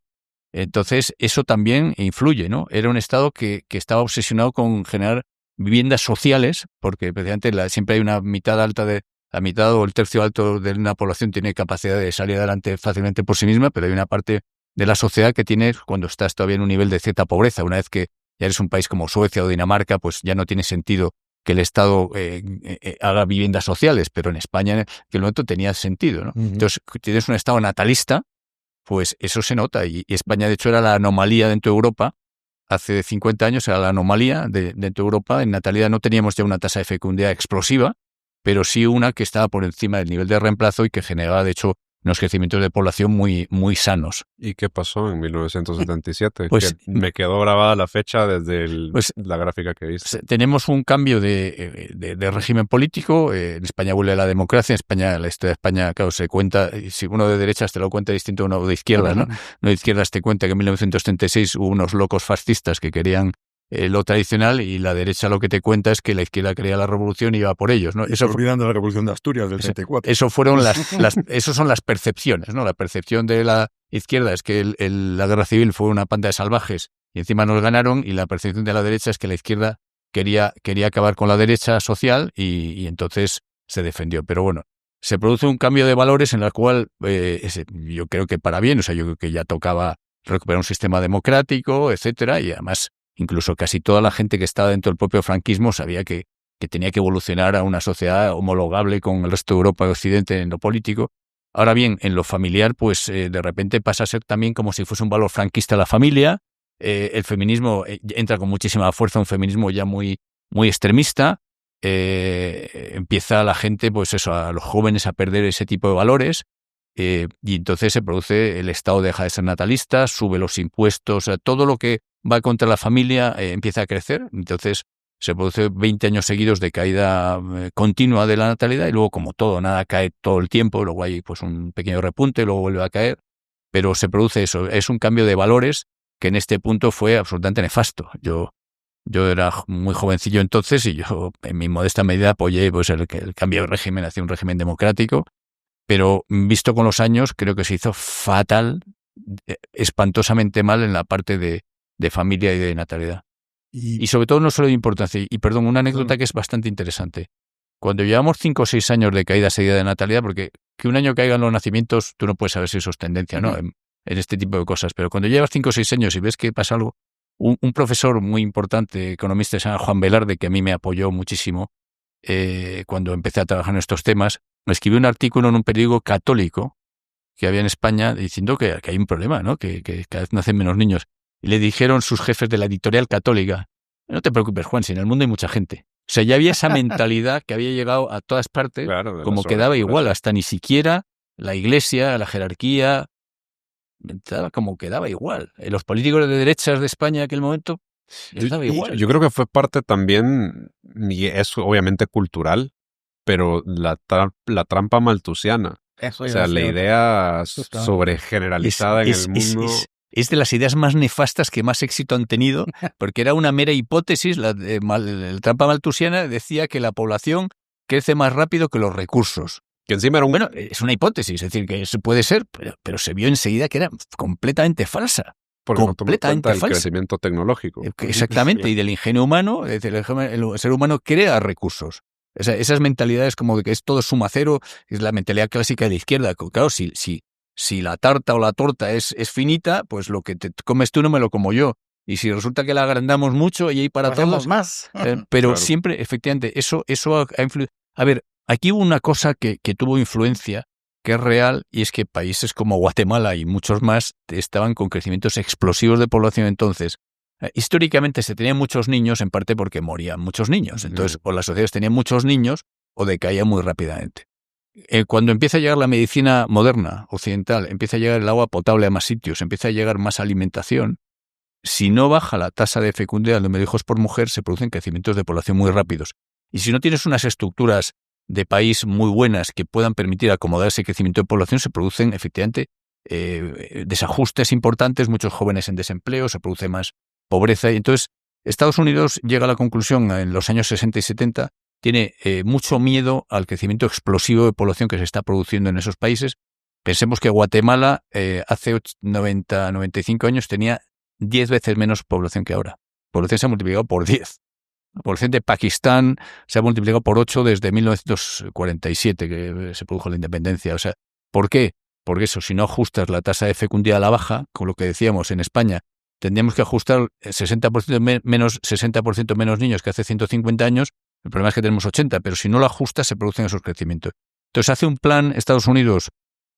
Entonces, eso también influye, ¿no? Era un Estado que estaba obsesionado con generar viviendas sociales, porque precisamente siempre hay una mitad alta la mitad o el tercio alto de una población tiene capacidad de salir adelante fácilmente por sí misma, pero hay una parte de la sociedad que tiene cuando estás todavía en un nivel de cierta pobreza. Una vez que ya eres un país como Suecia o Dinamarca, pues ya no tiene sentido que el Estado haga viviendas sociales, pero en España en aquel momento tenía sentido, ¿no? Uh-huh. Entonces, tienes un Estado natalista, pues eso se nota. Y España, de hecho, era la anomalía dentro de Europa. Hace 50 años era la anomalía dentro de Europa. En natalidad no teníamos ya una tasa de fecundidad explosiva, pero sí una que estaba por encima del nivel de reemplazo y que generaba, de hecho, unos crecimientos de población muy, muy sanos. ¿Y qué pasó en 1977? Pues que me quedó grabada la fecha desde la gráfica que viste. Tenemos un cambio de régimen político. En España vuelve la democracia. En España, la historia de España, claro, se cuenta, si uno de derechas te lo cuenta distinto a uno de izquierdas, ¿no? Uno de izquierdas te cuenta que en 1936 hubo unos locos fascistas que querían lo tradicional, y la derecha lo que te cuenta es que la izquierda quería la revolución y iba por ellos, ¿no? Eso olvidando la revolución de Asturias del 34. Eso fueron eso son las percepciones, ¿no? La percepción de la izquierda es que la guerra civil fue una panda de salvajes y encima nos ganaron, y la percepción de la derecha es que la izquierda quería acabar con la derecha social y entonces se defendió. Pero bueno, se produce un cambio de valores en el cual yo creo que para bien, o sea, yo creo que ya tocaba recuperar un sistema democrático, etcétera, y además incluso casi toda la gente que estaba dentro del propio franquismo sabía que tenía que evolucionar a una sociedad homologable con el resto de Europa y Occidente en lo político. Ahora bien, en lo familiar, pues de repente pasa a ser también como si fuese un valor franquista la familia. El feminismo entra con muchísima fuerza, un feminismo ya muy, muy extremista. Empieza la gente, pues eso, a los jóvenes a perder ese tipo de valores. Y entonces se produce, el Estado deja de ser natalista, sube los impuestos, todo lo que va contra la familia empieza a crecer. Entonces se produce 20 años seguidos de caída continua de la natalidad y luego, como todo, nada cae todo el tiempo, luego hay pues un pequeño repunte, luego vuelve a caer, pero se produce eso, es un cambio de valores que en este punto fue absolutamente nefasto. Yo era muy jovencillo entonces y yo en mi modesta medida apoyé pues el cambio de régimen hacia un régimen democrático, pero visto con los años creo que se hizo fatal, espantosamente mal en la parte de familia y de natalidad. Y sobre todo no solo de importancia. Y perdón, una anécdota que es bastante interesante. Cuando llevamos 5 o 6 años de caída seguida de natalidad, porque que un año caigan los nacimientos, tú no puedes saber si eso es tendencia, ¿no? En este tipo de cosas. Pero cuando llevas 5 o 6 años y ves que pasa algo, un profesor muy importante, economista, se llama Juan Velarde, que a mí me apoyó muchísimo cuando empecé a trabajar en estos temas, me escribió un artículo en un periódico católico que había en España diciendo que hay un problema, ¿no? Que cada vez nacen menos niños. Y le dijeron sus jefes de la editorial católica, no te preocupes, Juan, si en el mundo hay mucha gente. O sea, ya había esa mentalidad que había llegado a todas partes, Claro, como que daba igual, hasta ni siquiera la iglesia, la jerarquía, como que daba igual. Los políticos de derechas de España en aquel momento les daba igual. Yo creo que fue parte también, y es obviamente cultural, pero la trampa malthusiana. Eso O iba sea, a la ser idea justo. sobre generalizada en el mundo. Es de las ideas más nefastas que más éxito han tenido, porque era una mera hipótesis. La trampa malthusiana decía que la población crece más rápido que los recursos. Que encima era Bueno, es una hipótesis, es decir, que eso puede ser, pero se vio enseguida que era completamente falsa. porque no tomó completamente cuenta del falsa. crecimiento tecnológico. Exactamente, y del ingenio humano, es decir, el ser humano crea recursos. Esas mentalidades como de que es todo suma cero, es la mentalidad clásica de la izquierda. Claro, si la tarta o la torta es finita, pues lo que te comes tú no me lo como yo. Y si resulta que la agrandamos mucho y hay para todos más. pero Claro. siempre, efectivamente, eso ha influido. A ver, aquí hubo una cosa que tuvo influencia, que es real, y es que países como Guatemala y muchos más estaban con crecimientos explosivos de población entonces. Históricamente se tenían muchos niños, en parte porque morían muchos niños. Entonces, o las sociedades tenían muchos niños o decaían muy rápidamente. Cuando empieza a llegar la medicina moderna, occidental, empieza a llegar el agua potable a más sitios, empieza a llegar más alimentación, si no baja la tasa de fecundidad de hijos por mujer, se producen crecimientos de población muy rápidos. Y si no tienes unas estructuras de país muy buenas que puedan permitir acomodar ese crecimiento de población, se producen efectivamente desajustes importantes, muchos jóvenes en desempleo, se produce más pobreza. Y entonces Estados Unidos llega a la conclusión en los años 60 y 70, tiene mucho miedo al crecimiento explosivo de población que se está produciendo en esos países. Pensemos que Guatemala hace 95 años tenía 10 veces menos población que ahora. La población se ha multiplicado por 10. La población de Pakistán se ha multiplicado por 8 desde 1947, que se produjo la independencia. O sea, ¿por qué? Porque eso, si no ajustas la tasa de fecundidad a la baja, con lo que decíamos en España, tendríamos que ajustar 60% menos niños que hace 150 años. El problema es que tenemos 80, pero si no lo ajustas, se producen esos crecimientos. Entonces hace un plan Estados Unidos,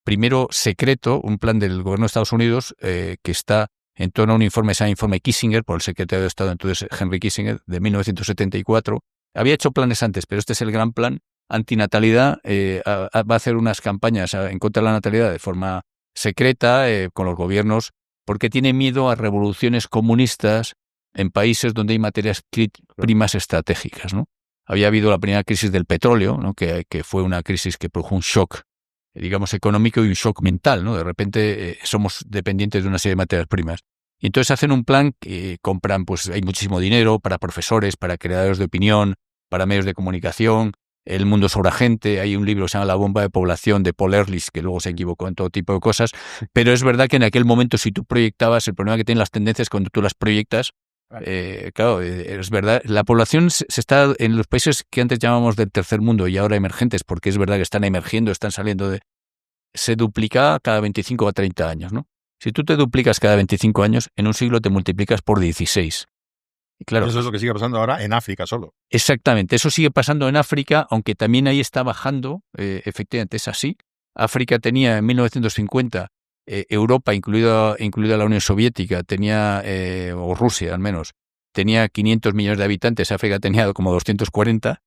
primero secreto, un plan del gobierno de Estados Unidos que está en torno a un informe, ese informe Kissinger, por el secretario de Estado entonces Henry Kissinger, de 1974. Había hecho planes antes, pero este es el gran plan antinatalidad. Va a hacer unas campañas en contra de la natalidad de forma secreta con los gobiernos, porque tiene miedo a revoluciones comunistas en países donde hay materias primas estratégicas, ¿no? Había habido la primera crisis del petróleo, ¿no? que fue una crisis que produjo un shock, digamos, económico y un shock mental, ¿no? De repente somos dependientes de una serie de materias primas. Y entonces hacen un plan que compran, pues hay muchísimo dinero para profesores, para creadores de opinión, para medios de comunicación, El mundo sobre agente. Hay un libro que se llama La bomba de población de Paul Ehrlich, que luego se equivocó en todo tipo de cosas. Pero es verdad que en aquel momento, si tú proyectabas, el problema que tienen las tendencias cuando tú las proyectas, Claro, es verdad. La población se está en los países que antes llamábamos del tercer mundo y ahora emergentes, porque es verdad que están emergiendo, están saliendo se duplica cada 25 a 30 años, ¿no? Si tú te duplicas cada 25 años, en un siglo te multiplicas por 16. Y claro, eso es lo que sigue pasando ahora en África solo. Exactamente, eso sigue pasando en África, aunque también ahí está bajando, efectivamente es así. África tenía en 1950, Europa, incluida la Unión Soviética, tenía, o Rusia al menos, tenía 500 millones de habitantes, África tenía como 240,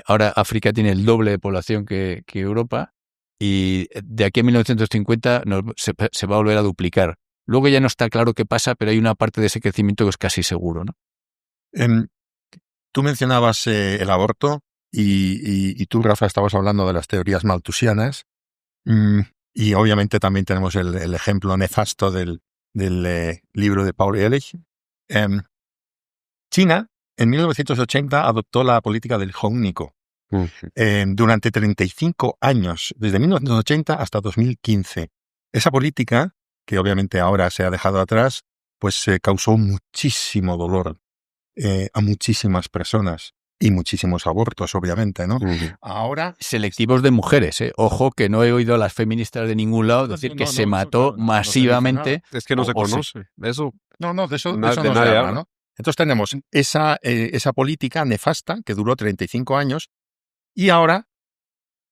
ahora África tiene el doble de población que Europa, y de aquí a 1950 se va a volver a duplicar. Luego ya no está claro qué pasa, pero hay una parte de ese crecimiento que es casi seguro, ¿no? Tú mencionabas el aborto y tú, Rafa, estabas hablando de las teorías malthusianas. Y obviamente también tenemos el ejemplo nefasto del libro de Paul Ehrlich. China, en 1980, adoptó la política del hijo único. Durante 35 años, desde 1980 hasta 2015. Esa política, que obviamente ahora se ha dejado atrás, pues causó muchísimo dolor a muchísimas personas y muchísimos abortos, obviamente, ¿no? Ahora... Selectivos de mujeres, ¿eh? Ojo, que no he oído a las feministas de ningún lado decir que se mató masivamente. Es que no se conoce. Eso. No, de eso Nadie no se habla, ¿no? Entonces tenemos esa política nefasta que duró 35 años y ahora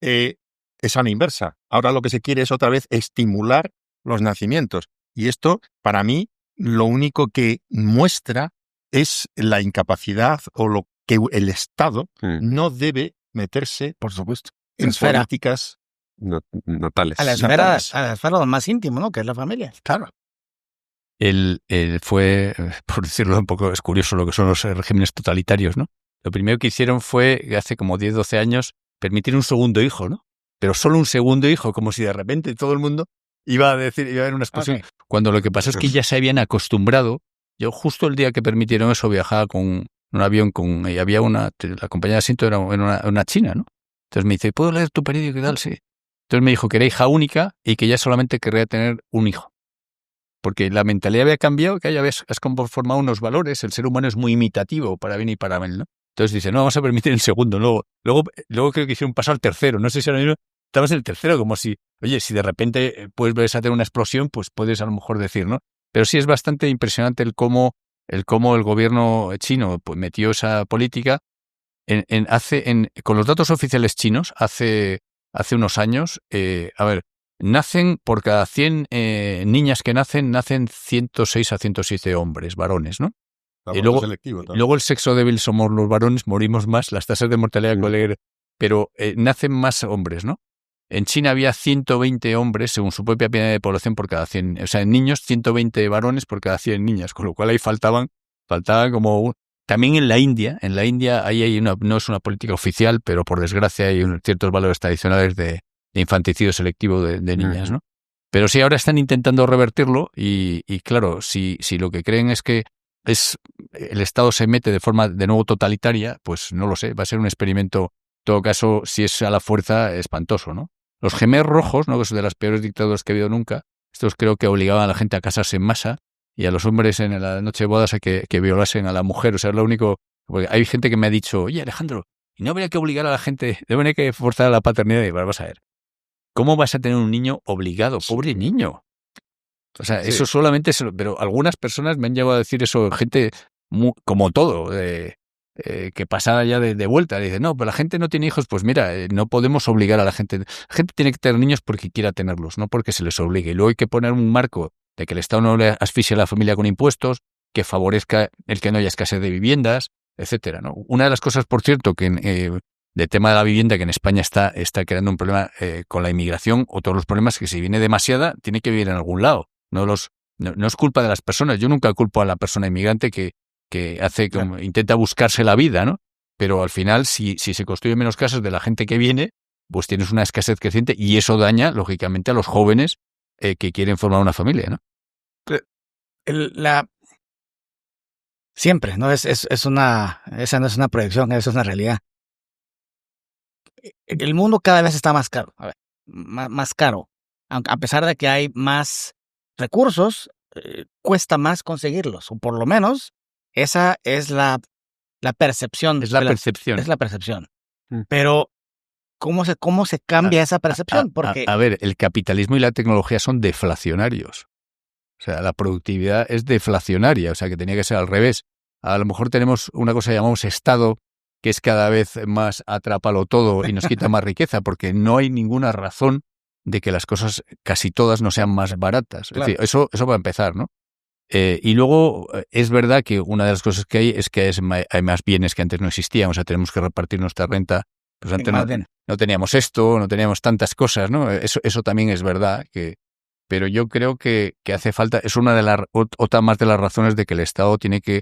es a la inversa. Ahora lo que se quiere es otra vez estimular los nacimientos. Y esto, para mí, lo único que muestra es la incapacidad o lo que el Estado no debe meterse, por supuesto, en políticas natales. A la esfera lo más íntimo, ¿no? Que es la familia. Claro. Él fue, por decirlo un poco, es curioso lo que son los regímenes totalitarios, ¿no? Lo primero que hicieron fue, hace como 10, 12 años, permitir un segundo hijo, ¿no? Pero solo un segundo hijo, como si de repente todo el mundo iba a haber una explosión. Okay. Cuando lo que pasa es que ya se habían acostumbrado. Yo justo el día que permitieron eso viajaba con un avión y había la compañía de asiento era una china, ¿no? Entonces me dice, ¿puedo leer tu periódico y tal? Sí. Entonces me dijo que era hija única y que ya solamente querría tener un hijo. Porque la mentalidad había cambiado, que ya has conformado unos valores, el ser humano es muy imitativo para bien y para mal, ¿no? Entonces dice, no, vamos a permitir el segundo. Luego creo que hicieron pasar al tercero. No sé si ahora mismo estabas en el tercero, como si, oye, si de repente puedes tener una explosión, pues puedes a lo mejor decir, ¿no? Pero sí es bastante impresionante el cómo el gobierno chino pues, metió esa política. Con los datos oficiales chinos, hace unos años, nacen por cada 100 niñas que nacen 106 a 107 hombres, varones, ¿no? Y luego el sexo débil somos los varones, morimos más, las tasas de mortalidad pero nacen más hombres, ¿no? En China había 120 hombres, según su propia pirámide de población, por cada 100, o sea, en niños 120 varones por cada 100 niñas, con lo cual ahí faltaban como... También en la India ahí hay no es una política oficial, pero por desgracia hay ciertos valores tradicionales de infanticidio selectivo de niñas, ¿no? Pero sí, ahora están intentando revertirlo y claro, si lo que creen es que el Estado se mete de forma de nuevo totalitaria, pues no lo sé, va a ser un experimento, en todo caso, si es a la fuerza, espantoso, ¿no? Los Khmer rojos, ¿no? Que es de las peores dictaduras que ha habido nunca, estos creo que obligaban a la gente a casarse en masa y a los hombres en la noche de bodas a que violasen a la mujer, o sea, es lo único, porque hay gente que me ha dicho, oye Alejandro, ¿y no habría que obligar a la gente, no habría que forzar a la paternidad? Y vas a ver, ¿cómo vas a tener un niño obligado? Pobre niño. O sea, eso solamente pero algunas personas me han llegado a decir eso, gente como todo, que pasada ya de vuelta. Dice, no, pero la gente no tiene hijos. Pues mira, no podemos obligar a la gente. La gente tiene que tener niños porque quiera tenerlos, no porque se les obligue. Y luego hay que poner un marco de que el Estado no le asfixie a la familia con impuestos, que favorezca el que no haya escasez de viviendas, etcétera, ¿no? Una de las cosas, por cierto, que de tema de la vivienda, que en España está creando un problema con la inmigración, o todos los problemas que si viene demasiada, tiene que vivir en algún lado. No es culpa de las personas. Yo nunca culpo a la persona inmigrante que intenta buscarse la vida, ¿no? Pero al final, si se construyen menos casas de la gente que viene, pues tienes una escasez creciente y eso daña, lógicamente, a los jóvenes que quieren formar una familia, ¿no? Siempre, ¿no? Esa no es una proyección, eso es una realidad. El mundo cada vez está más caro, más caro. A pesar de que hay más recursos, cuesta más conseguirlos, o por lo menos Esa es la percepción. Es la percepción. Es la percepción. Mm. Pero, ¿cómo se cambia esa percepción? Porque A ver, el capitalismo y la tecnología son deflacionarios. O sea, la productividad es deflacionaria, o sea, que tenía que ser al revés. A lo mejor tenemos una cosa que llamamos Estado, que es cada vez más atrápalo todo y nos quita más riqueza, porque no hay ninguna razón de que las cosas, casi todas, no sean más baratas. Claro. Es decir, eso va a empezar, ¿no? Y luego es verdad que una de las cosas que hay es que hay más bienes que antes no existían, o sea, tenemos que repartir nuestra renta. Pues antes no teníamos esto, no teníamos tantas cosas, ¿no? Eso también es verdad, pero yo creo que hace falta, es una de otra más de las razones de que el Estado tiene que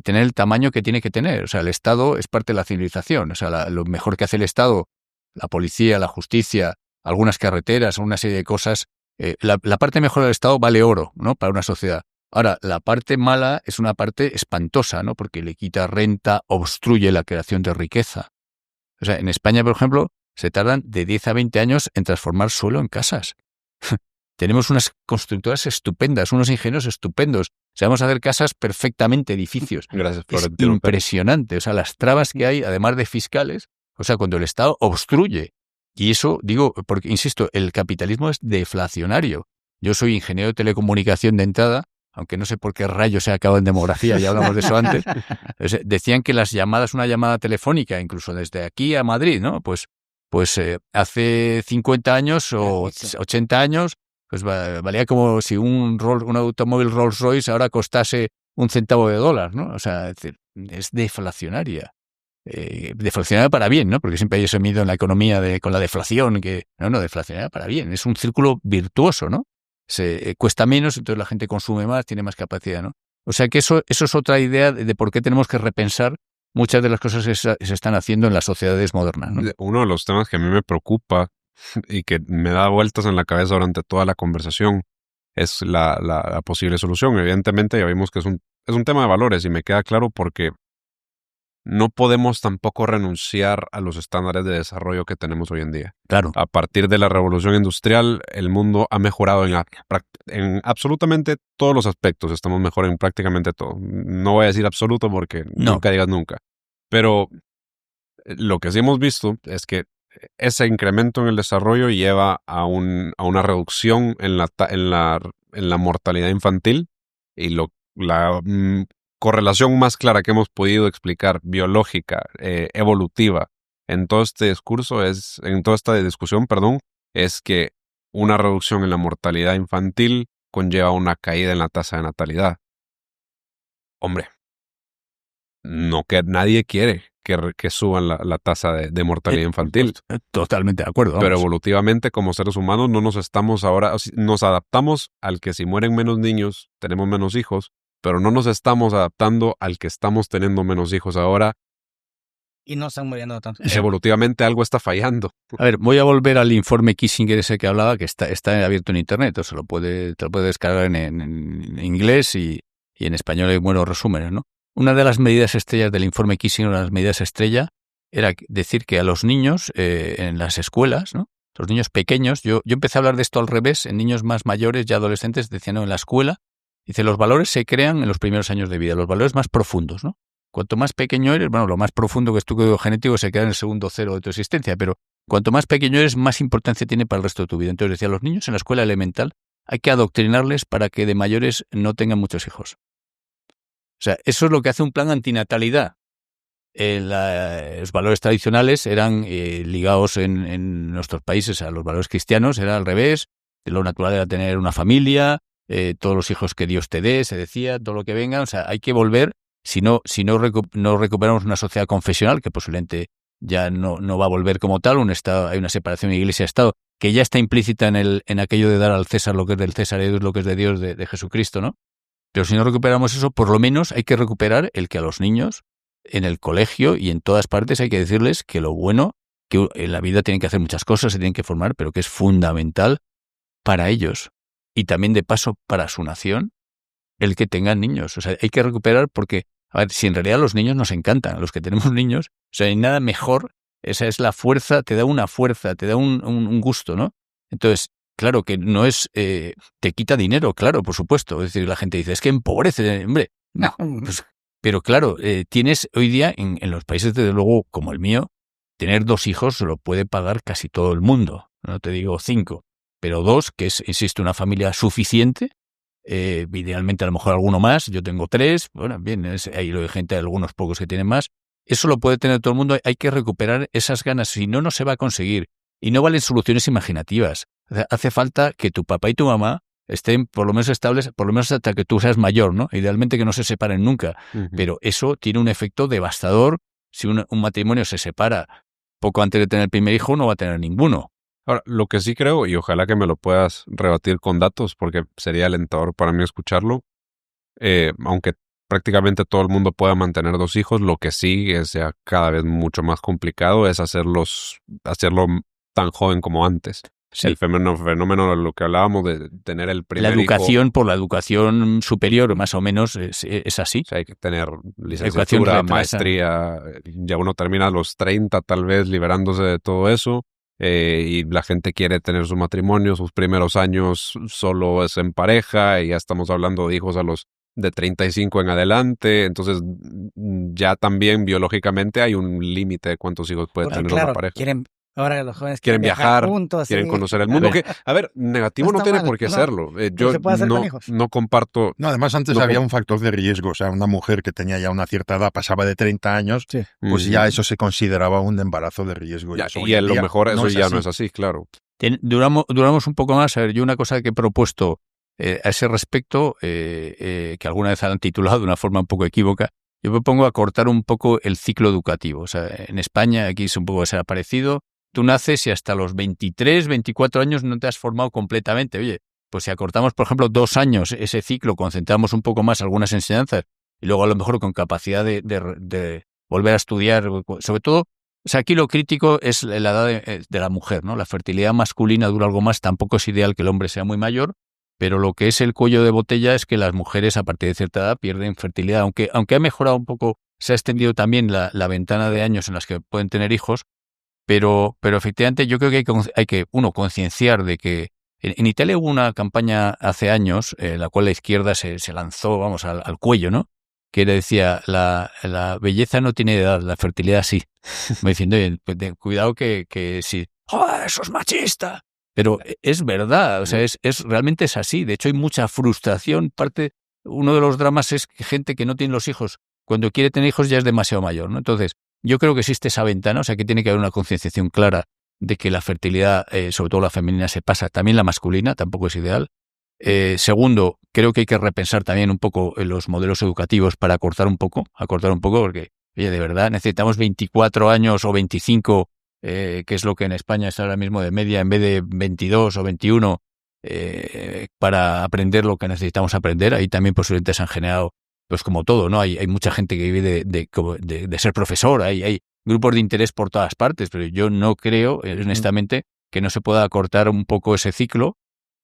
tener el tamaño que tiene que tener. O sea, el Estado es parte de la civilización. O sea, lo mejor que hace el Estado, la policía, la justicia, algunas carreteras, una serie de cosas, la parte mejor del Estado vale oro, ¿no? Para una sociedad. Ahora, la parte mala es una parte espantosa, ¿no? Porque le quita renta, obstruye la creación de riqueza. O sea, en España, por ejemplo, se tardan de 10 a 20 años en transformar suelo en casas. Tenemos unas constructoras estupendas, unos ingenieros estupendos. Sabemos hacer casas perfectamente, edificios. Gracias, Es Florentino. impresionante. O sea, las trabas que hay, además de fiscales, o sea, cuando el Estado obstruye. Y eso, digo, porque, insisto, el capitalismo es deflacionario. Yo soy ingeniero de telecomunicación de entrada, aunque no sé por qué rayos se acaba en demografía, ya hablamos de eso antes. Decían que las llamadas, una llamada telefónica, incluso desde aquí a Madrid, ¿no? Pues hace 50 años o 80 años, pues valía como si un automóvil Rolls Royce ahora costase $1 centavo, ¿no? O sea, es deflacionaria. Deflacionaria para bien, ¿no? Porque siempre hay ese miedo en la economía con la deflación, no, deflacionaria para bien. Es un círculo virtuoso, ¿no? Cuesta menos, entonces la gente consume más, tiene más capacidad, ¿no? O sea que eso es otra idea de por qué tenemos que repensar muchas de las cosas que se están haciendo en las sociedades modernas, ¿no? Uno de los temas que a mí me preocupa y que me da vueltas en la cabeza durante toda la conversación es la posible solución. Evidentemente ya vimos que es un tema de valores y me queda claro porque no podemos tampoco renunciar a los estándares de desarrollo que tenemos hoy en día. Claro. A partir de la revolución industrial, el mundo ha mejorado en absolutamente todos los aspectos. Estamos mejor en prácticamente todo. No voy a decir absoluto porque nunca digas nunca. Pero lo que sí hemos visto es que ese incremento en el desarrollo lleva a una reducción en la mortalidad infantil y la correlación más clara que hemos podido explicar, biológica, evolutiva, en todo este discurso en toda esta discusión, es que una reducción en la mortalidad infantil conlleva una caída en la tasa de natalidad. Hombre, no que nadie quiere que suban la tasa de mortalidad infantil. Totalmente de acuerdo. Vamos. Pero evolutivamente, como seres humanos, no nos estamos ahora, nos adaptamos al que si mueren menos niños, tenemos menos hijos, pero no nos estamos adaptando al que estamos teniendo menos hijos ahora. Y no están muriendo tanto. Evolutivamente algo está fallando. A ver, voy a volver al informe Kissinger ese que hablaba, que está abierto en internet, o te lo puede descargar en inglés y en español hay buenos resúmenes, ¿no? Una de las medidas estrellas del informe Kissinger, una de las medidas estrella, era decir que a los niños en las escuelas, ¿no? Los niños pequeños, yo empecé a hablar de esto al revés, en niños más mayores, ya adolescentes, decían, no, en la escuela, dice, los valores se crean en los primeros años de vida, los valores más profundos, ¿no? Cuanto más pequeño eres, bueno, lo más profundo que es tu código genético se queda en el segundo cero de tu existencia, pero cuanto más pequeño eres, más importancia tiene para el resto de tu vida. Entonces decía, los niños en la escuela elemental hay que adoctrinarles para que de mayores no tengan muchos hijos. O sea, eso es lo que hace un plan antinatalidad. Los valores tradicionales eran ligados en nuestros países a los valores cristianos, era al revés, lo natural era tener una familia, todos los hijos que Dios te dé, se decía, todo lo que venga, o sea, hay que volver, si no recuperamos una sociedad confesional, que posiblemente ya no va a volver como tal, hay una separación de Iglesia-Estado, que ya está implícita en aquello de dar al César lo que es del César y lo que es de Dios, de Jesucristo, ¿no? Pero si no recuperamos eso, por lo menos hay que recuperar el que a los niños en el colegio y en todas partes hay que decirles que lo bueno, que en la vida tienen que hacer muchas cosas, se tienen que formar, pero que es fundamental para ellos y también de paso para su nación el que tengan niños. O sea, hay que recuperar porque, a ver, si en realidad los niños nos encantan, los que tenemos niños, o sea, hay nada mejor, esa es la fuerza, te da una fuerza, te da un gusto, ¿no? Entonces, claro que no es, te quita dinero, claro, por supuesto. Es decir, la gente dice, es que empobrece, hombre. No, pues, Pero claro, tienes hoy día en los países, desde luego, como el mío, tener 2 hijos lo puede pagar casi todo el mundo. No te digo 5, pero 2, que es, insisto, una familia suficiente. Idealmente a lo mejor alguno más. Yo tengo 3. Bueno, bien, hay gente, algunos pocos que tienen más. Eso lo puede tener todo el mundo. Hay que recuperar esas ganas. Si no, no se va a conseguir. Y no valen soluciones imaginativas. O sea, hace falta que tu papá y tu mamá estén por lo menos estables, por lo menos hasta que tú seas mayor, ¿no? Idealmente que no se separen nunca. Pero eso tiene un efecto devastador. Si un matrimonio se separa poco antes de tener el primer hijo, no va a tener ninguno. Ahora, lo que sí creo, y ojalá que me lo puedas rebatir con datos, porque sería alentador para mí escucharlo, aunque prácticamente todo el mundo pueda mantener 2 hijos, lo que sí es ya cada vez mucho más complicado es hacerlo tan joven como antes. Sí. El fenómeno de lo que hablábamos de tener el primer La educación hijo, por la educación superior, más o menos, es así. o sea, hay que tener Educación licenciatura, retrasa. maestría, ya uno termina a los 30 tal vez liberándose de todo eso, y la gente quiere tener su matrimonio, sus primeros años solo es en pareja, y ya estamos hablando de hijos a los de 35 en adelante, entonces ya también biológicamente hay un límite de cuántos hijos puede Porque tener claro, una pareja. ahora los jóvenes Quieren viajar, juntos, quieren sí. conocer el mundo. Que, a ver, negativo No no está tiene mal, por qué no, serlo. Yo se puede hacer con hijos. no comparto. No, además antes No, había un factor de riesgo. O sea, una mujer que tenía ya una cierta edad, pasaba de 30 años, Sí. pues ya eso se consideraba un embarazo de riesgo. Ya, eso y hoy a en lo día mejor eso ya así. no es así, claro. Duramos un poco más. A ver, yo una cosa que he propuesto a ese respecto, que alguna vez han titulado de una forma un poco equívoca, yo propongo acortar un poco el ciclo educativo. O sea, en España, aquí es un poco será parecido. Tú naces y hasta los 23, 24 años no te has formado completamente. Oye, pues si acortamos, por ejemplo, 2 años ese ciclo, concentramos un poco más algunas enseñanzas y luego a lo mejor con capacidad de volver a estudiar, sobre todo, o sea, aquí lo crítico es la edad de la mujer, ¿no? La fertilidad masculina dura algo más, tampoco es ideal que el hombre sea muy mayor, pero lo que es el cuello de botella es que las mujeres a partir de cierta edad pierden fertilidad, aunque ha mejorado un poco, se ha extendido también la ventana de años en las que pueden tener hijos. Pero efectivamente yo creo que hay que uno, concienciar de que en Italia hubo una campaña hace años en la cual la izquierda se lanzó, vamos, al cuello, ¿no? Que decía, la belleza no tiene edad, la fertilidad sí. Me diciendo, oye, cuidado que sí. ¡Joder, eso es machista! Pero es verdad, o sea, realmente es así. De hecho, hay mucha frustración. Uno de los dramas es que gente que no tiene los hijos, cuando quiere tener hijos ya es demasiado mayor, ¿no? Entonces, yo creo que existe esa ventana, o sea que tiene que haber una concienciación clara de que la fertilidad, sobre todo la femenina, se pasa, también la masculina, tampoco es ideal. Segundo, creo que hay que repensar también un poco los modelos educativos para acortar un poco, porque, oye, de verdad, necesitamos 24 años o 25, que es lo que en España está ahora mismo de media, en vez de 22 o 21, para aprender lo que necesitamos aprender. Ahí también posiblemente se han generado, pues como todo, ¿no? Hay mucha gente que vive de ser profesor, hay grupos de interés por todas partes, pero yo no creo, honestamente, que no se pueda acortar un poco ese ciclo.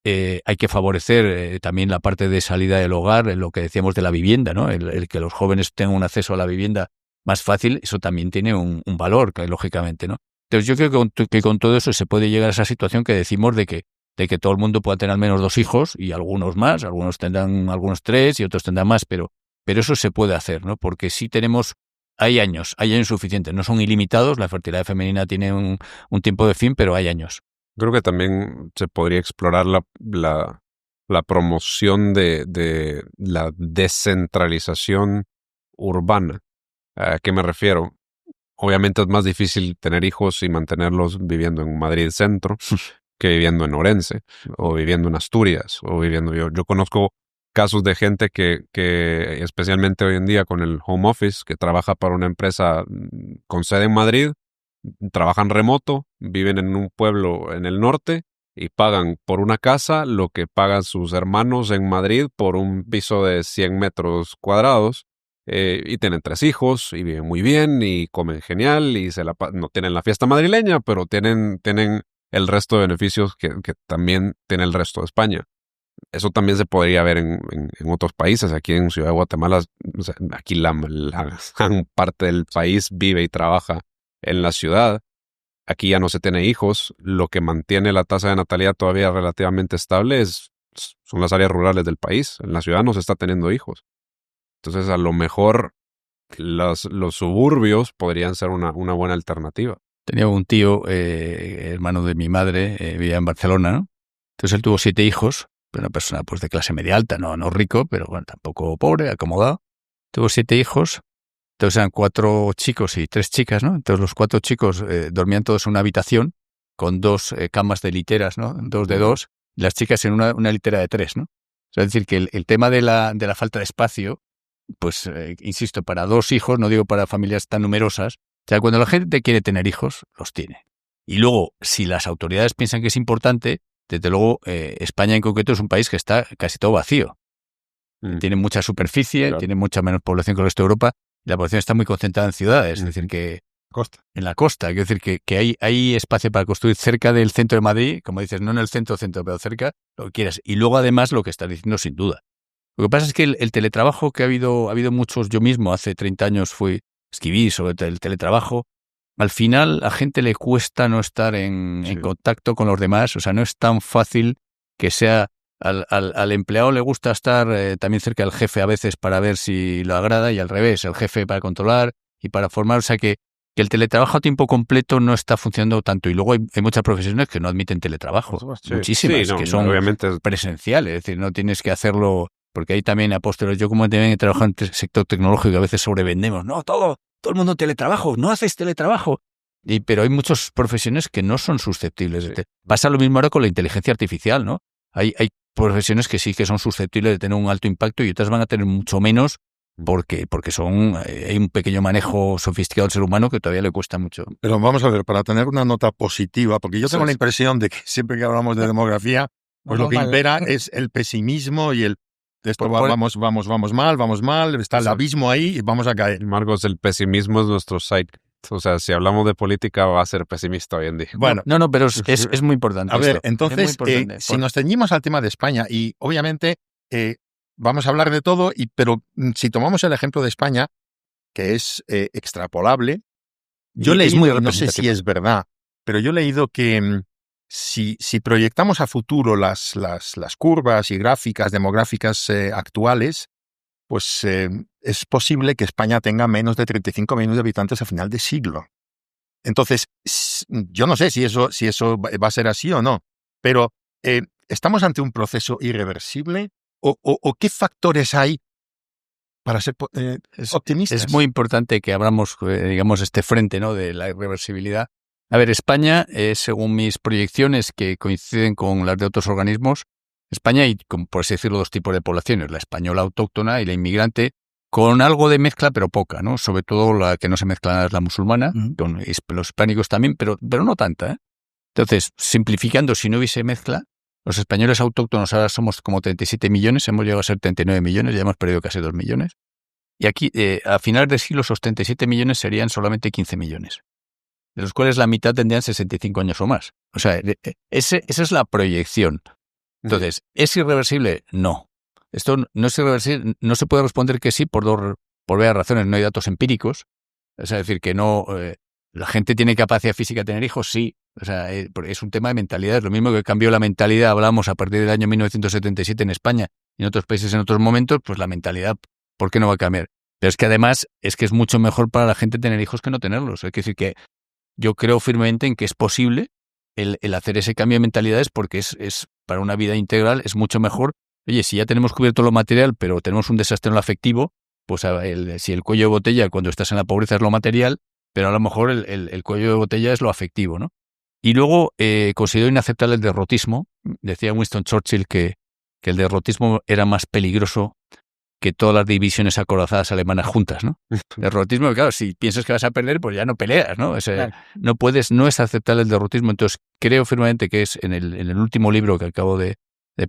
Hay que favorecer también la parte de salida del hogar, lo que decíamos de la vivienda, ¿no? El que los jóvenes tengan un acceso a la vivienda más fácil, eso también tiene un valor, lógicamente, ¿no? Entonces yo creo que con todo eso se puede llegar a esa situación que decimos de que todo el mundo pueda tener al menos 2 hijos y algunos más, algunos tendrán 3 y otros tendrán más, pero eso se puede hacer, ¿no? Porque sí hay años suficientes, no son ilimitados, la fertilidad femenina tiene un tiempo de fin, pero hay años. Creo que también se podría explorar la promoción de la descentralización urbana. ¿A qué me refiero? Obviamente es más difícil tener hijos y mantenerlos viviendo en Madrid Centro que viviendo en Orense o viviendo en Asturias o viviendo yo conozco casos de gente que especialmente hoy en día con el home office, que trabaja para una empresa con sede en Madrid, trabajan remoto, viven en un pueblo en el norte y pagan por una casa lo que pagan sus hermanos en Madrid por un piso de 100 metros cuadrados. Y tienen 3 hijos y viven muy bien y comen genial y no tienen la fiesta madrileña, pero tienen el resto de beneficios que también tiene el resto de España. Eso también se podría ver en otros países. Aquí en Ciudad de Guatemala, o sea, aquí la gran parte del país vive y trabaja en la ciudad. Aquí ya no se tiene hijos. Lo que mantiene la tasa de natalidad todavía relativamente estable son las áreas rurales del país. En la ciudad no se está teniendo hijos. Entonces, a lo mejor los suburbios podrían ser una buena alternativa. Tenía un tío, hermano de mi madre, vivía en Barcelona, ¿no? Entonces él tuvo 7 hijos, una persona pues de clase media alta, no rico, pero bueno, tampoco pobre, acomodado. Tuvo 7 hijos, entonces eran 4 chicos y 3 chicas, ¿no? Entonces los 4 chicos dormían todos en una habitación con 2 camas de literas, ¿no? 2 de 2, y las chicas en una litera de 3, ¿no? O sea, es decir, que el tema de la falta de espacio, pues, insisto, para 2 hijos, no digo para familias tan numerosas, o sea, cuando la gente quiere tener hijos, los tiene. Y luego, si las autoridades piensan que es importante, desde luego, España en concreto es un país que está casi todo vacío. Tiene mucha superficie, Claro. Tiene mucha menos población que el resto de Europa, y la población está muy concentrada en ciudades, es decir, que Costa. en la costa, quiero decir que hay espacio para construir cerca del centro de Madrid, como dices, no en el centro, pero cerca, lo que quieras. Y luego, además, lo que estás diciendo, sin duda. Lo que pasa es que el teletrabajo que ha habido muchos, yo mismo hace 30 años escribí sobre el teletrabajo. Al final, a gente le cuesta no estar en contacto con los demás, o sea, no es tan fácil que sea. Al empleado le gusta estar también cerca del jefe a veces para ver si lo agrada, y al revés, el jefe para controlar y para formar, o sea que el teletrabajo a tiempo completo no está funcionando tanto. Y luego hay muchas profesiones que no admiten teletrabajo, Sí. muchísimas, Sí, no, que son obviamente presenciales, es decir, no tienes que hacerlo, porque hay también apóstoles. Yo como también he trabajado en el sector tecnológico, a veces sobrevendemos, no, todo el mundo teletrabajo, no haces teletrabajo. Pero hay muchas profesiones que no son susceptibles. Sí. Pasa lo mismo ahora con la inteligencia artificial, ¿no? Hay profesiones que sí que son susceptibles de tener un alto impacto y otras van a tener mucho menos porque hay un pequeño manejo sofisticado del ser humano que todavía le cuesta mucho. Pero vamos a ver, para tener una nota positiva, porque yo tengo la impresión de que siempre que hablamos de demografía, pues lo que impera es el pesimismo y esto vamos mal, está el abismo ahí y vamos a caer. Marcos, el pesimismo es nuestro side. O sea, si hablamos de política va a ser pesimista hoy en día. Bueno, no, pero es muy importante. A ver, esto. entonces, si nos ceñimos al tema de España, y obviamente vamos a hablar de todo, pero si tomamos el ejemplo de España, que es extrapolable, yo leí, no sé si es verdad, pero yo he leído que si proyectamos a futuro las curvas y gráficas demográficas actuales, pues es posible que España tenga menos de 35 millones de habitantes a final de siglo. Entonces, yo no sé si eso va a ser así o no, pero ¿estamos ante un proceso irreversible? ¿O qué factores hay para ser optimistas? Es muy importante que abramos, digamos, este frente, ¿no?, de la irreversibilidad. A ver, España, según mis proyecciones, que coinciden con las de otros organismos, España hay, por así decirlo, 2 tipos de poblaciones, la española autóctona y la inmigrante, con algo de mezcla, pero poca, ¿no? Sobre todo la que no se mezcla es la musulmana, con los hispánicos también, pero no tanta, ¿eh? Entonces, simplificando, si no hubiese mezcla, los españoles autóctonos ahora somos como 37 millones, hemos llegado a ser 39 millones, ya hemos perdido casi 2 millones. Y aquí, a finales de siglo, esos 37 millones serían solamente 15 millones, de los cuales la mitad tendrían 65 años o más. O sea, esa es la proyección. Entonces, ¿es irreversible? No. Esto no es irreversible, no se puede responder que sí por varias razones, no hay datos empíricos. Es decir, que no, la gente tiene capacidad física de tener hijos, sí. O sea, es un tema de mentalidad. Es lo mismo que cambió la mentalidad, hablamos a partir del año 1977 en España y en otros países en otros momentos, pues la mentalidad, ¿por qué no va a cambiar? Pero es que además es mucho mejor para la gente tener hijos que no tenerlos. Es decir, que yo creo firmemente en que es posible el hacer ese cambio de mentalidades, porque es para una vida integral es mucho mejor. Oye, si ya tenemos cubierto lo material, pero tenemos un desastre en lo afectivo, pues si el cuello de botella cuando estás en la pobreza es lo material, pero a lo mejor el cuello de botella es lo afectivo, ¿no? Y luego considero inaceptable el derrotismo. Decía Winston Churchill que el derrotismo era más peligroso que todas las divisiones acorazadas alemanas juntas, ¿no? Derrotismo, claro, si piensas que vas a perder, pues ya no peleas, ¿no? Claro. No es aceptable el derrotismo. Entonces, creo firmemente que es en el último libro que acabo de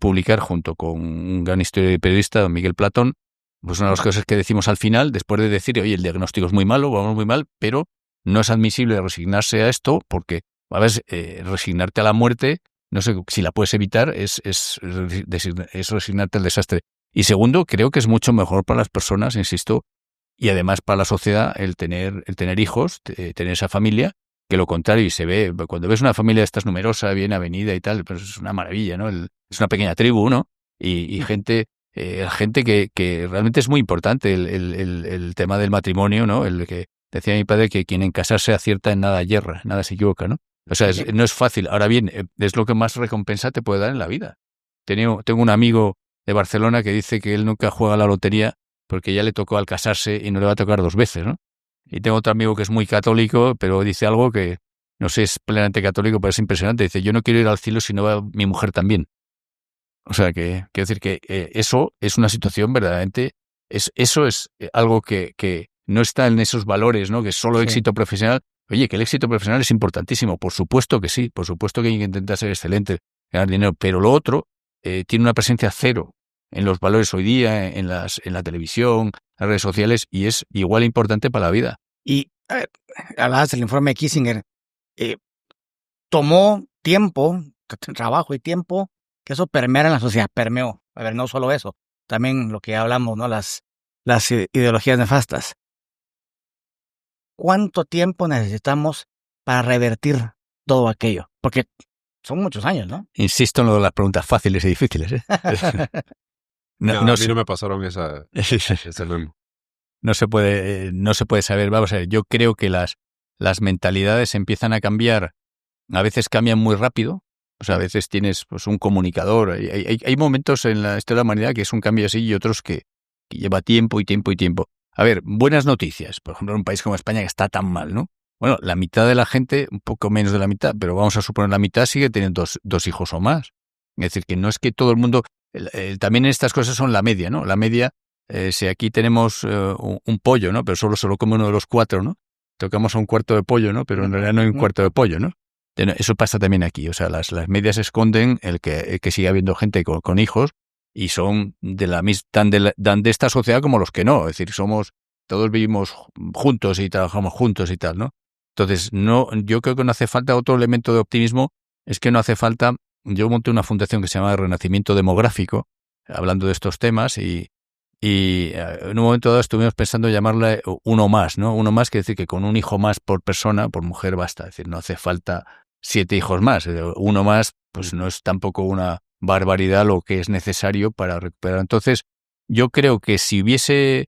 publicar junto con un gran historiador y periodista, don Miguel Platón, pues una de las cosas que decimos al final, después de decir, oye, el diagnóstico es muy malo, vamos muy mal, pero no es admisible resignarse a esto, porque, a ver, resignarte a la muerte, no sé si la puedes evitar, es resignarte al desastre. Y segundo, creo que es mucho mejor para las personas, insisto, y además para la sociedad el tener hijos, tener esa familia, que lo contrario, y se ve, cuando ves una familia de estas numerosa, bien avenida y tal, pues es una maravilla, ¿no? Es una pequeña tribu, ¿no? Y gente gente que realmente es muy importante el tema del matrimonio, ¿no? El que decía mi padre que quien en casarse acierta en nada yerra, nada se equivoca, ¿no? O sea, no es fácil. Ahora bien, es lo que más recompensa te puede dar en la vida. Tengo un amigo de Barcelona que dice que él nunca juega a la lotería porque ya le tocó al casarse y no le va a tocar 2 veces, ¿no? Y tengo otro amigo que es muy católico, pero dice algo que, no sé, es plenamente católico, pero es impresionante. Dice, yo no quiero ir al cielo si no va mi mujer también. O sea, quiero decir que eso es una situación verdaderamente, eso es algo que no está en esos valores, ¿no? Que es solo éxito profesional. Oye, que el éxito profesional es importantísimo. Por supuesto que sí, por supuesto que hay que intentar ser excelente, ganar dinero, pero lo otro tiene una presencia cero en los valores hoy día, en la televisión, las redes sociales, y es igual importante para la vida. Y hablabas del informe de Kissinger. Tomó tiempo, trabajo y tiempo, que eso permeara en la sociedad, permeó. A ver, no solo eso, también lo que hablamos, ¿no? Las ideologías nefastas. ¿Cuánto tiempo necesitamos para revertir todo aquello? Porque son muchos años, ¿no? Insisto en lo de las preguntas fáciles y difíciles, ¿eh? A mí no me pasaron ese memo. No se puede saber. Vamos a ver, yo creo que las mentalidades empiezan a cambiar. A veces cambian muy rápido. O sea, a veces tienes pues un comunicador. Hay momentos en la historia de la humanidad que es un cambio así y otros que lleva tiempo y tiempo y tiempo. A ver, buenas noticias. Por ejemplo, en un país como España que está tan mal, ¿no? Bueno, la mitad de la gente, un poco menos de la mitad, pero vamos a suponer la mitad sigue teniendo dos hijos o más. Es decir, que no es que todo el mundo... también estas cosas son la media, ¿no? La media, si aquí tenemos un pollo, ¿no? Pero solo se lo come uno de los 4, ¿no? Tocamos a un cuarto de pollo, ¿no? Pero en realidad no hay un cuarto de pollo, ¿no? Eso pasa también aquí. O sea, las medias esconden el que sigue habiendo gente con hijos y son tan de esta sociedad como los que no. Es decir, todos vivimos juntos y trabajamos juntos y tal, ¿no? Entonces, yo creo que no hace falta otro elemento de optimismo, es que no hace falta. Yo monté una fundación que se llama Renacimiento Demográfico, hablando de estos temas, y en un momento dado estuvimos pensando llamarle uno más, ¿no? Uno más quiere decir que con un hijo más por persona, por mujer, basta. Es decir, no hace falta 7 hijos más. Uno más, pues no es tampoco una barbaridad lo que es necesario para recuperar. Entonces, yo creo que si hubiese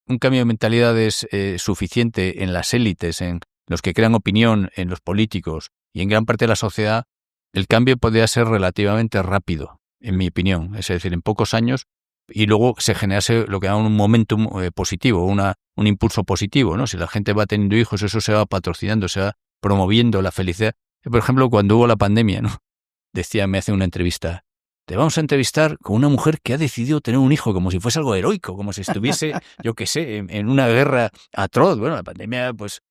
un cambio de mentalidades suficiente en las élites, en los que crean opinión, en los políticos y en gran parte de la sociedad, el cambio podría ser relativamente rápido, en mi opinión. Es decir, en pocos años, y luego se generase lo que llaman un momentum positivo, un impulso positivo, ¿no? Si la gente va teniendo hijos, eso se va patrocinando, se va promoviendo la felicidad. Por ejemplo, cuando hubo la pandemia, ¿no? Me hace una entrevista. Te vamos a entrevistar con una mujer que ha decidido tener un hijo, como si fuese algo heroico, como si estuviese, yo qué sé, en una guerra atroz. Bueno, la pandemia, pues,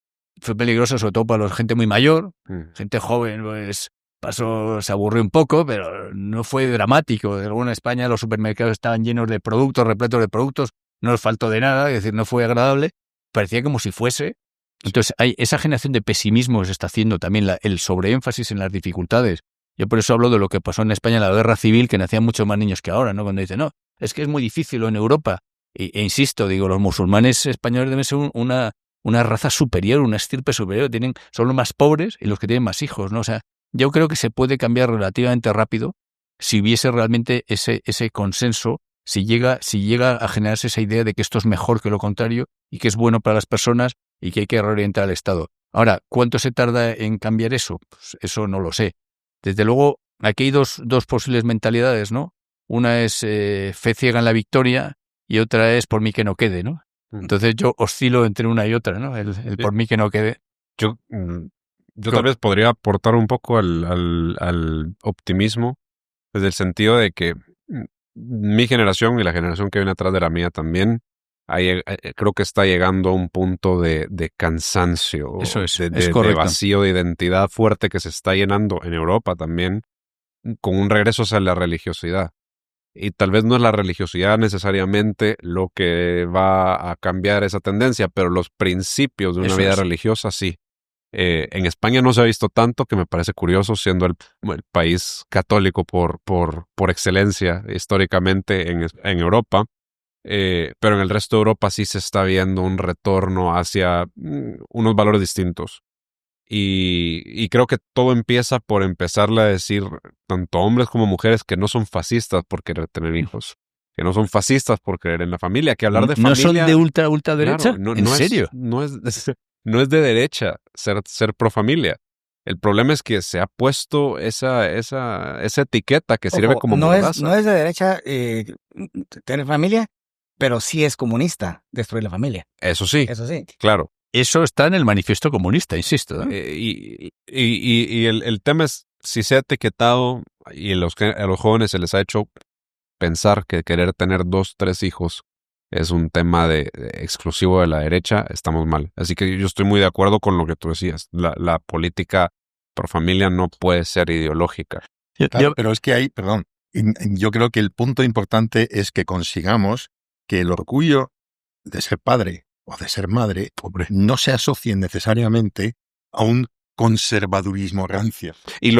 fue peligrosa, sobre todo para la gente muy mayor. Gente joven, pues, se aburrió un poco, pero no fue dramático. De alguna España los supermercados estaban llenos de productos, repletos de productos, no les faltó de nada, es decir, no fue agradable. Parecía como si fuese. Entonces, hay esa generación de pesimismo que se está haciendo también, el sobreénfasis en las dificultades. Yo por eso hablo de lo que pasó en España en la guerra civil, que nacían muchos más niños que ahora, ¿no? Cuando dicen, no, es que es muy difícil, o en Europa. E insisto, digo, los musulmanes españoles deben ser una raza superior, una estirpe superior. Son los más pobres y los que tienen más hijos, ¿no? O sea, yo creo que se puede cambiar relativamente rápido si hubiese realmente ese consenso, si llega a generarse esa idea de que esto es mejor que lo contrario y que es bueno para las personas y que hay que reorientar al Estado. Ahora, ¿cuánto se tarda en cambiar eso? Pues eso no lo sé. Desde luego, aquí hay dos posibles mentalidades, ¿no? Una es fe ciega en la victoria y otra es por mí que no quede, ¿no? Entonces yo oscilo entre una y otra, ¿no? El por mí que no quede. Yo tal vez podría aportar un poco al optimismo, desde el sentido de que mi generación y la generación que viene atrás de la mía también, creo que está llegando a un punto de cansancio, eso es de vacío de identidad fuerte que se está llenando en Europa también, con un regreso hacia la religiosidad. Y tal vez no es la religiosidad necesariamente lo que va a cambiar esa tendencia, pero los principios de una vida religiosa sí. En España no se ha visto tanto, que me parece curioso, siendo el país católico por excelencia históricamente en Europa. Pero en el resto de Europa sí se está viendo un retorno hacia unos valores distintos. Y creo que todo empieza por empezarle a decir, tanto hombres como mujeres, que no son fascistas por querer tener hijos, que no son fascistas por creer en la familia, que hablar de familia... ¿No son de ultraderecha? Claro, ¿En serio? No es de derecha ser pro familia. El problema es que se ha puesto esa etiqueta que sirve como mordaza. No es de derecha tener familia, pero sí es comunista destruir la familia. Eso sí, claro. Eso está en el manifiesto comunista, insisto, ¿no? Y el tema es, si se ha etiquetado y a los jóvenes se les ha hecho pensar que querer tener 2, 3 hijos es un tema exclusivo de la derecha, estamos mal. Así que yo estoy muy de acuerdo con lo que tú decías. La política pro familia no puede ser ideológica. Claro, pero es que yo creo que el punto importante es que consigamos que el orgullo de ser padre o de ser madre no se asocien necesariamente a un conservadurismo rancio. Y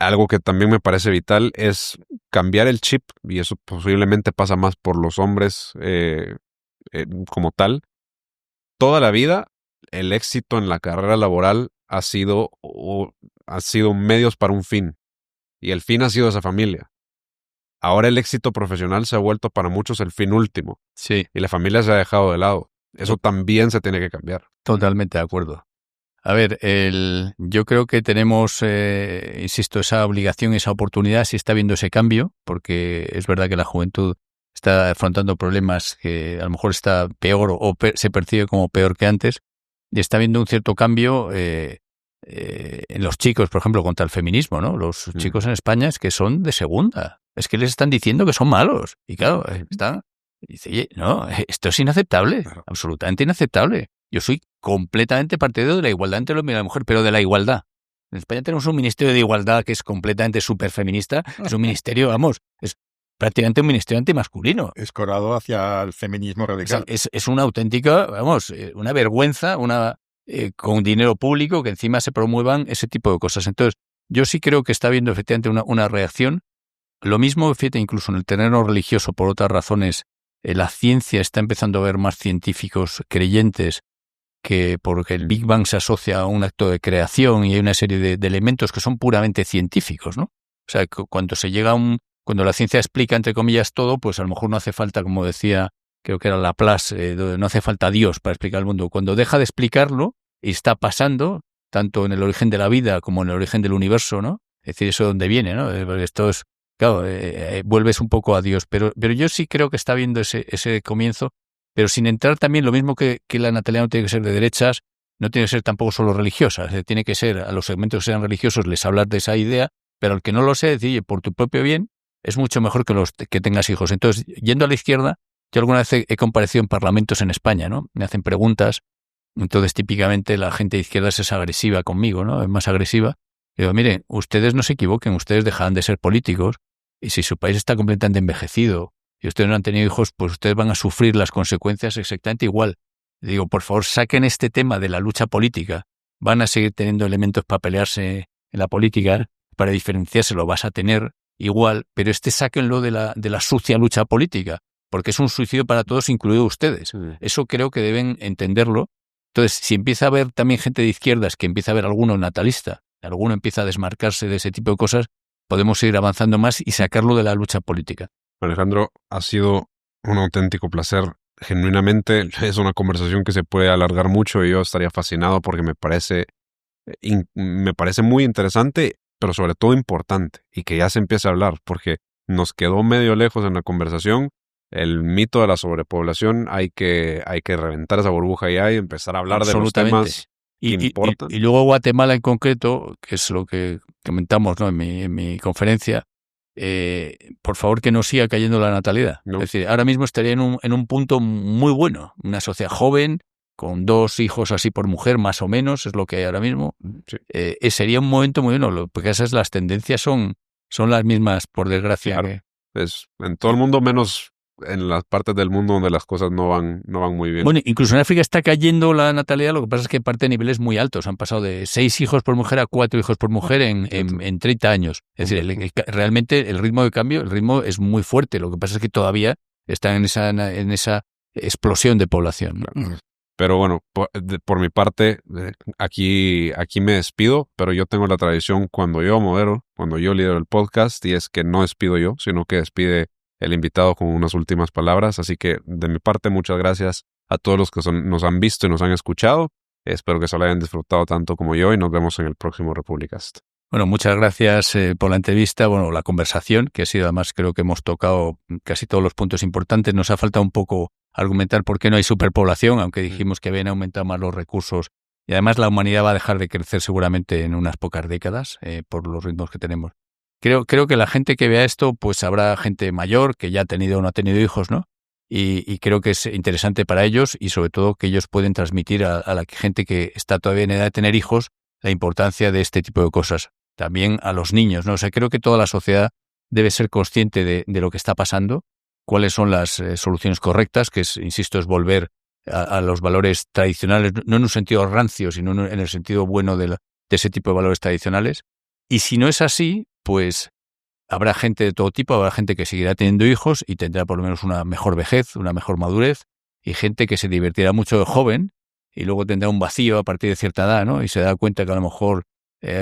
algo que también me parece vital es cambiar el chip, y eso posiblemente pasa más por los hombres como tal. Toda la vida, el éxito en la carrera laboral ha sido medios para un fin, y el fin ha sido esa familia. Ahora el éxito profesional se ha vuelto para muchos el fin último. Sí. Y la familia se ha dejado de lado. Eso también se tiene que cambiar. Totalmente de acuerdo. A ver, yo creo que tenemos, insisto, esa obligación, esa oportunidad, si está viendo ese cambio, porque es verdad que la juventud está afrontando problemas que a lo mejor está peor o se percibe como peor que antes, y está viendo un cierto cambio en los chicos, por ejemplo, contra el feminismo, ¿no? Los chicos en España es que son de segunda. Es que les están diciendo que son malos. Y claro, dice, oye, no, esto es inaceptable, claro. Absolutamente inaceptable. Yo soy completamente partidario de la igualdad entre el hombre y la mujer, pero de la igualdad. En España tenemos un ministerio de igualdad que es completamente súper feminista. Es un ministerio, es prácticamente un ministerio antimasculino. Escorado hacia el feminismo radical. Es una auténtica, una vergüenza, con dinero público que encima se promuevan ese tipo de cosas. Entonces, yo sí creo que está habiendo efectivamente una reacción. Lo mismo, fíjate, incluso en el terreno religioso, por otras razones, la ciencia está empezando a ver más científicos creyentes que porque el Big Bang se asocia a un acto de creación y hay una serie de elementos que son puramente científicos, ¿no? O sea, cuando la ciencia explica, entre comillas, todo, pues a lo mejor no hace falta, como decía, creo que era Laplace, no hace falta Dios para explicar el mundo. Cuando deja de explicarlo, y está pasando, tanto en el origen de la vida como en el origen del universo, ¿no? Es decir, eso de dónde viene, ¿no? Porque esto es, claro, vuelves un poco a Dios. Pero yo sí creo que está viendo ese comienzo, pero sin entrar también lo mismo que la natalidad no tiene que ser de derechas, no tiene que ser tampoco solo religiosa. Tiene que ser, a los segmentos que sean religiosos, les hablar de esa idea, pero al que no lo sé, decir, oye, por tu propio bien, es mucho mejor que tengas hijos. Entonces, yendo a la izquierda, yo alguna vez he comparecido en parlamentos en España, ¿no? Me hacen preguntas, entonces típicamente la gente de izquierda es agresiva conmigo, ¿no? Es más agresiva. Digo, miren, ustedes no se equivoquen, ustedes dejarán de ser políticos y si su país está completamente envejecido y ustedes no han tenido hijos, pues ustedes van a sufrir las consecuencias exactamente igual. Digo, por favor, saquen este tema de la lucha política. Van a seguir teniendo elementos para pelearse en la política, para diferenciarse lo vas a tener igual, pero sáquenlo de la sucia lucha política, porque es un suicidio para todos, incluidos ustedes. Eso creo que deben entenderlo. Entonces, si empieza a haber también gente de izquierdas, que empieza a haber alguno natalista, alguno empieza a desmarcarse de ese tipo de cosas, podemos seguir avanzando más y sacarlo de la lucha política. Alejandro, ha sido un auténtico placer. Genuinamente es una conversación que se puede alargar mucho y yo estaría fascinado porque me parece muy interesante, pero sobre todo importante, y que ya se empiece a hablar, porque nos quedó medio lejos en la conversación el mito de la sobrepoblación. Hay que reventar esa burbuja ya y empezar a hablar de los temas que importan. Y luego Guatemala en concreto, que es lo que comentamos, ¿no? en mi conferencia, por favor que no siga cayendo la natalidad. No. Es decir, ahora mismo estaría en un punto muy bueno, una sociedad joven, con 2 hijos así por mujer, más o menos, es lo que hay ahora mismo. Sí. Sería un momento muy bueno, porque las tendencias son las mismas, por desgracia. Claro. Es en todo el mundo, menos en las partes del mundo donde las cosas no van muy bien. Bueno, incluso en África está cayendo la natalidad, lo que pasa es que parte de niveles muy altos. Han pasado de 6 hisa por mujer a 4 hijos por mujer en 30 años. Es decir, realmente el ritmo de cambio, el ritmo es muy fuerte. Lo que pasa es que todavía están en esa explosión de población, ¿no? Pero bueno, por mi parte, aquí me despido, pero yo tengo la tradición cuando yo modero, cuando yo lidero el podcast, y es que no despido yo, sino que despide el invitado con unas últimas palabras. Así que de mi parte, muchas gracias a todos los que nos han visto y nos han escuchado. Espero que se lo hayan disfrutado tanto como yo y nos vemos en el próximo Republicast. Bueno, muchas gracias por la entrevista, la conversación, que ha sido, además, creo que hemos tocado casi todos los puntos importantes. Nos ha faltado un poco argumentar por qué no hay superpoblación, aunque dijimos que habían aumentado más los recursos. Y además la humanidad va a dejar de crecer seguramente en unas pocas décadas por los ritmos que tenemos. Creo que la gente que vea esto, pues habrá gente mayor que ya ha tenido o no ha tenido hijos, ¿no? Y creo que es interesante para ellos y sobre todo que ellos pueden transmitir a la gente que está todavía en edad de tener hijos la importancia de este tipo de cosas. También a los niños, ¿no? O sea, creo que toda la sociedad debe ser consciente de lo que está pasando, cuáles son las soluciones correctas, que es, insisto, es volver a los valores tradicionales, no en un sentido rancio, sino en el sentido bueno de ese tipo de valores tradicionales. Y si no es así, pues habrá gente de todo tipo, habrá gente que seguirá teniendo hijos y tendrá por lo menos una mejor vejez, una mejor madurez, y gente que se divertirá mucho de joven y luego tendrá un vacío a partir de cierta edad, ¿no? Y se da cuenta que a lo mejor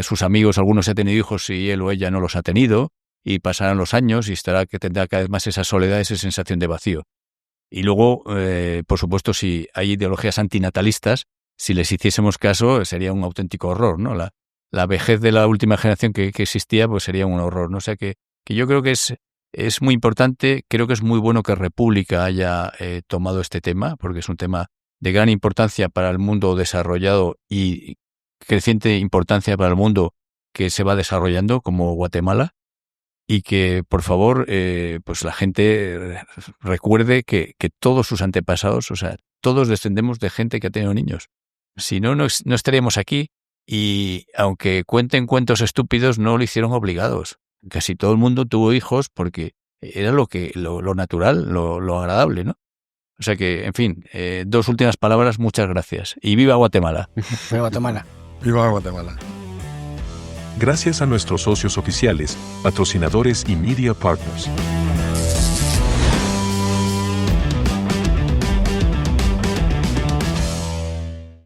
sus amigos, algunos han tenido hijos y él o ella no los ha tenido, y pasarán los años y tendrá cada vez más esa soledad, esa sensación de vacío. Y luego, por supuesto, si hay ideologías antinatalistas, si les hiciésemos caso, sería un auténtico horror, ¿no? La vejez de la última generación que existía, pues sería un horror, ¿no? O sea que yo creo que es muy importante, creo que es muy bueno que República haya tomado este tema, porque es un tema de gran importancia para el mundo desarrollado y creciente importancia para el mundo que se va desarrollando, como Guatemala, y que, por favor, pues la gente recuerde que todos sus antepasados, o sea, todos descendemos de gente que ha tenido niños. Si no, no estaríamos aquí. Y aunque cuenten cuentos estúpidos, no lo hicieron obligados. Casi todo el mundo tuvo hijos porque era lo natural, lo agradable, ¿no? O sea que, en fin, 2 últimas palabras, muchas gracias. Y viva Guatemala. Viva Guatemala. Viva Guatemala. Gracias a nuestros socios oficiales, patrocinadores y media partners.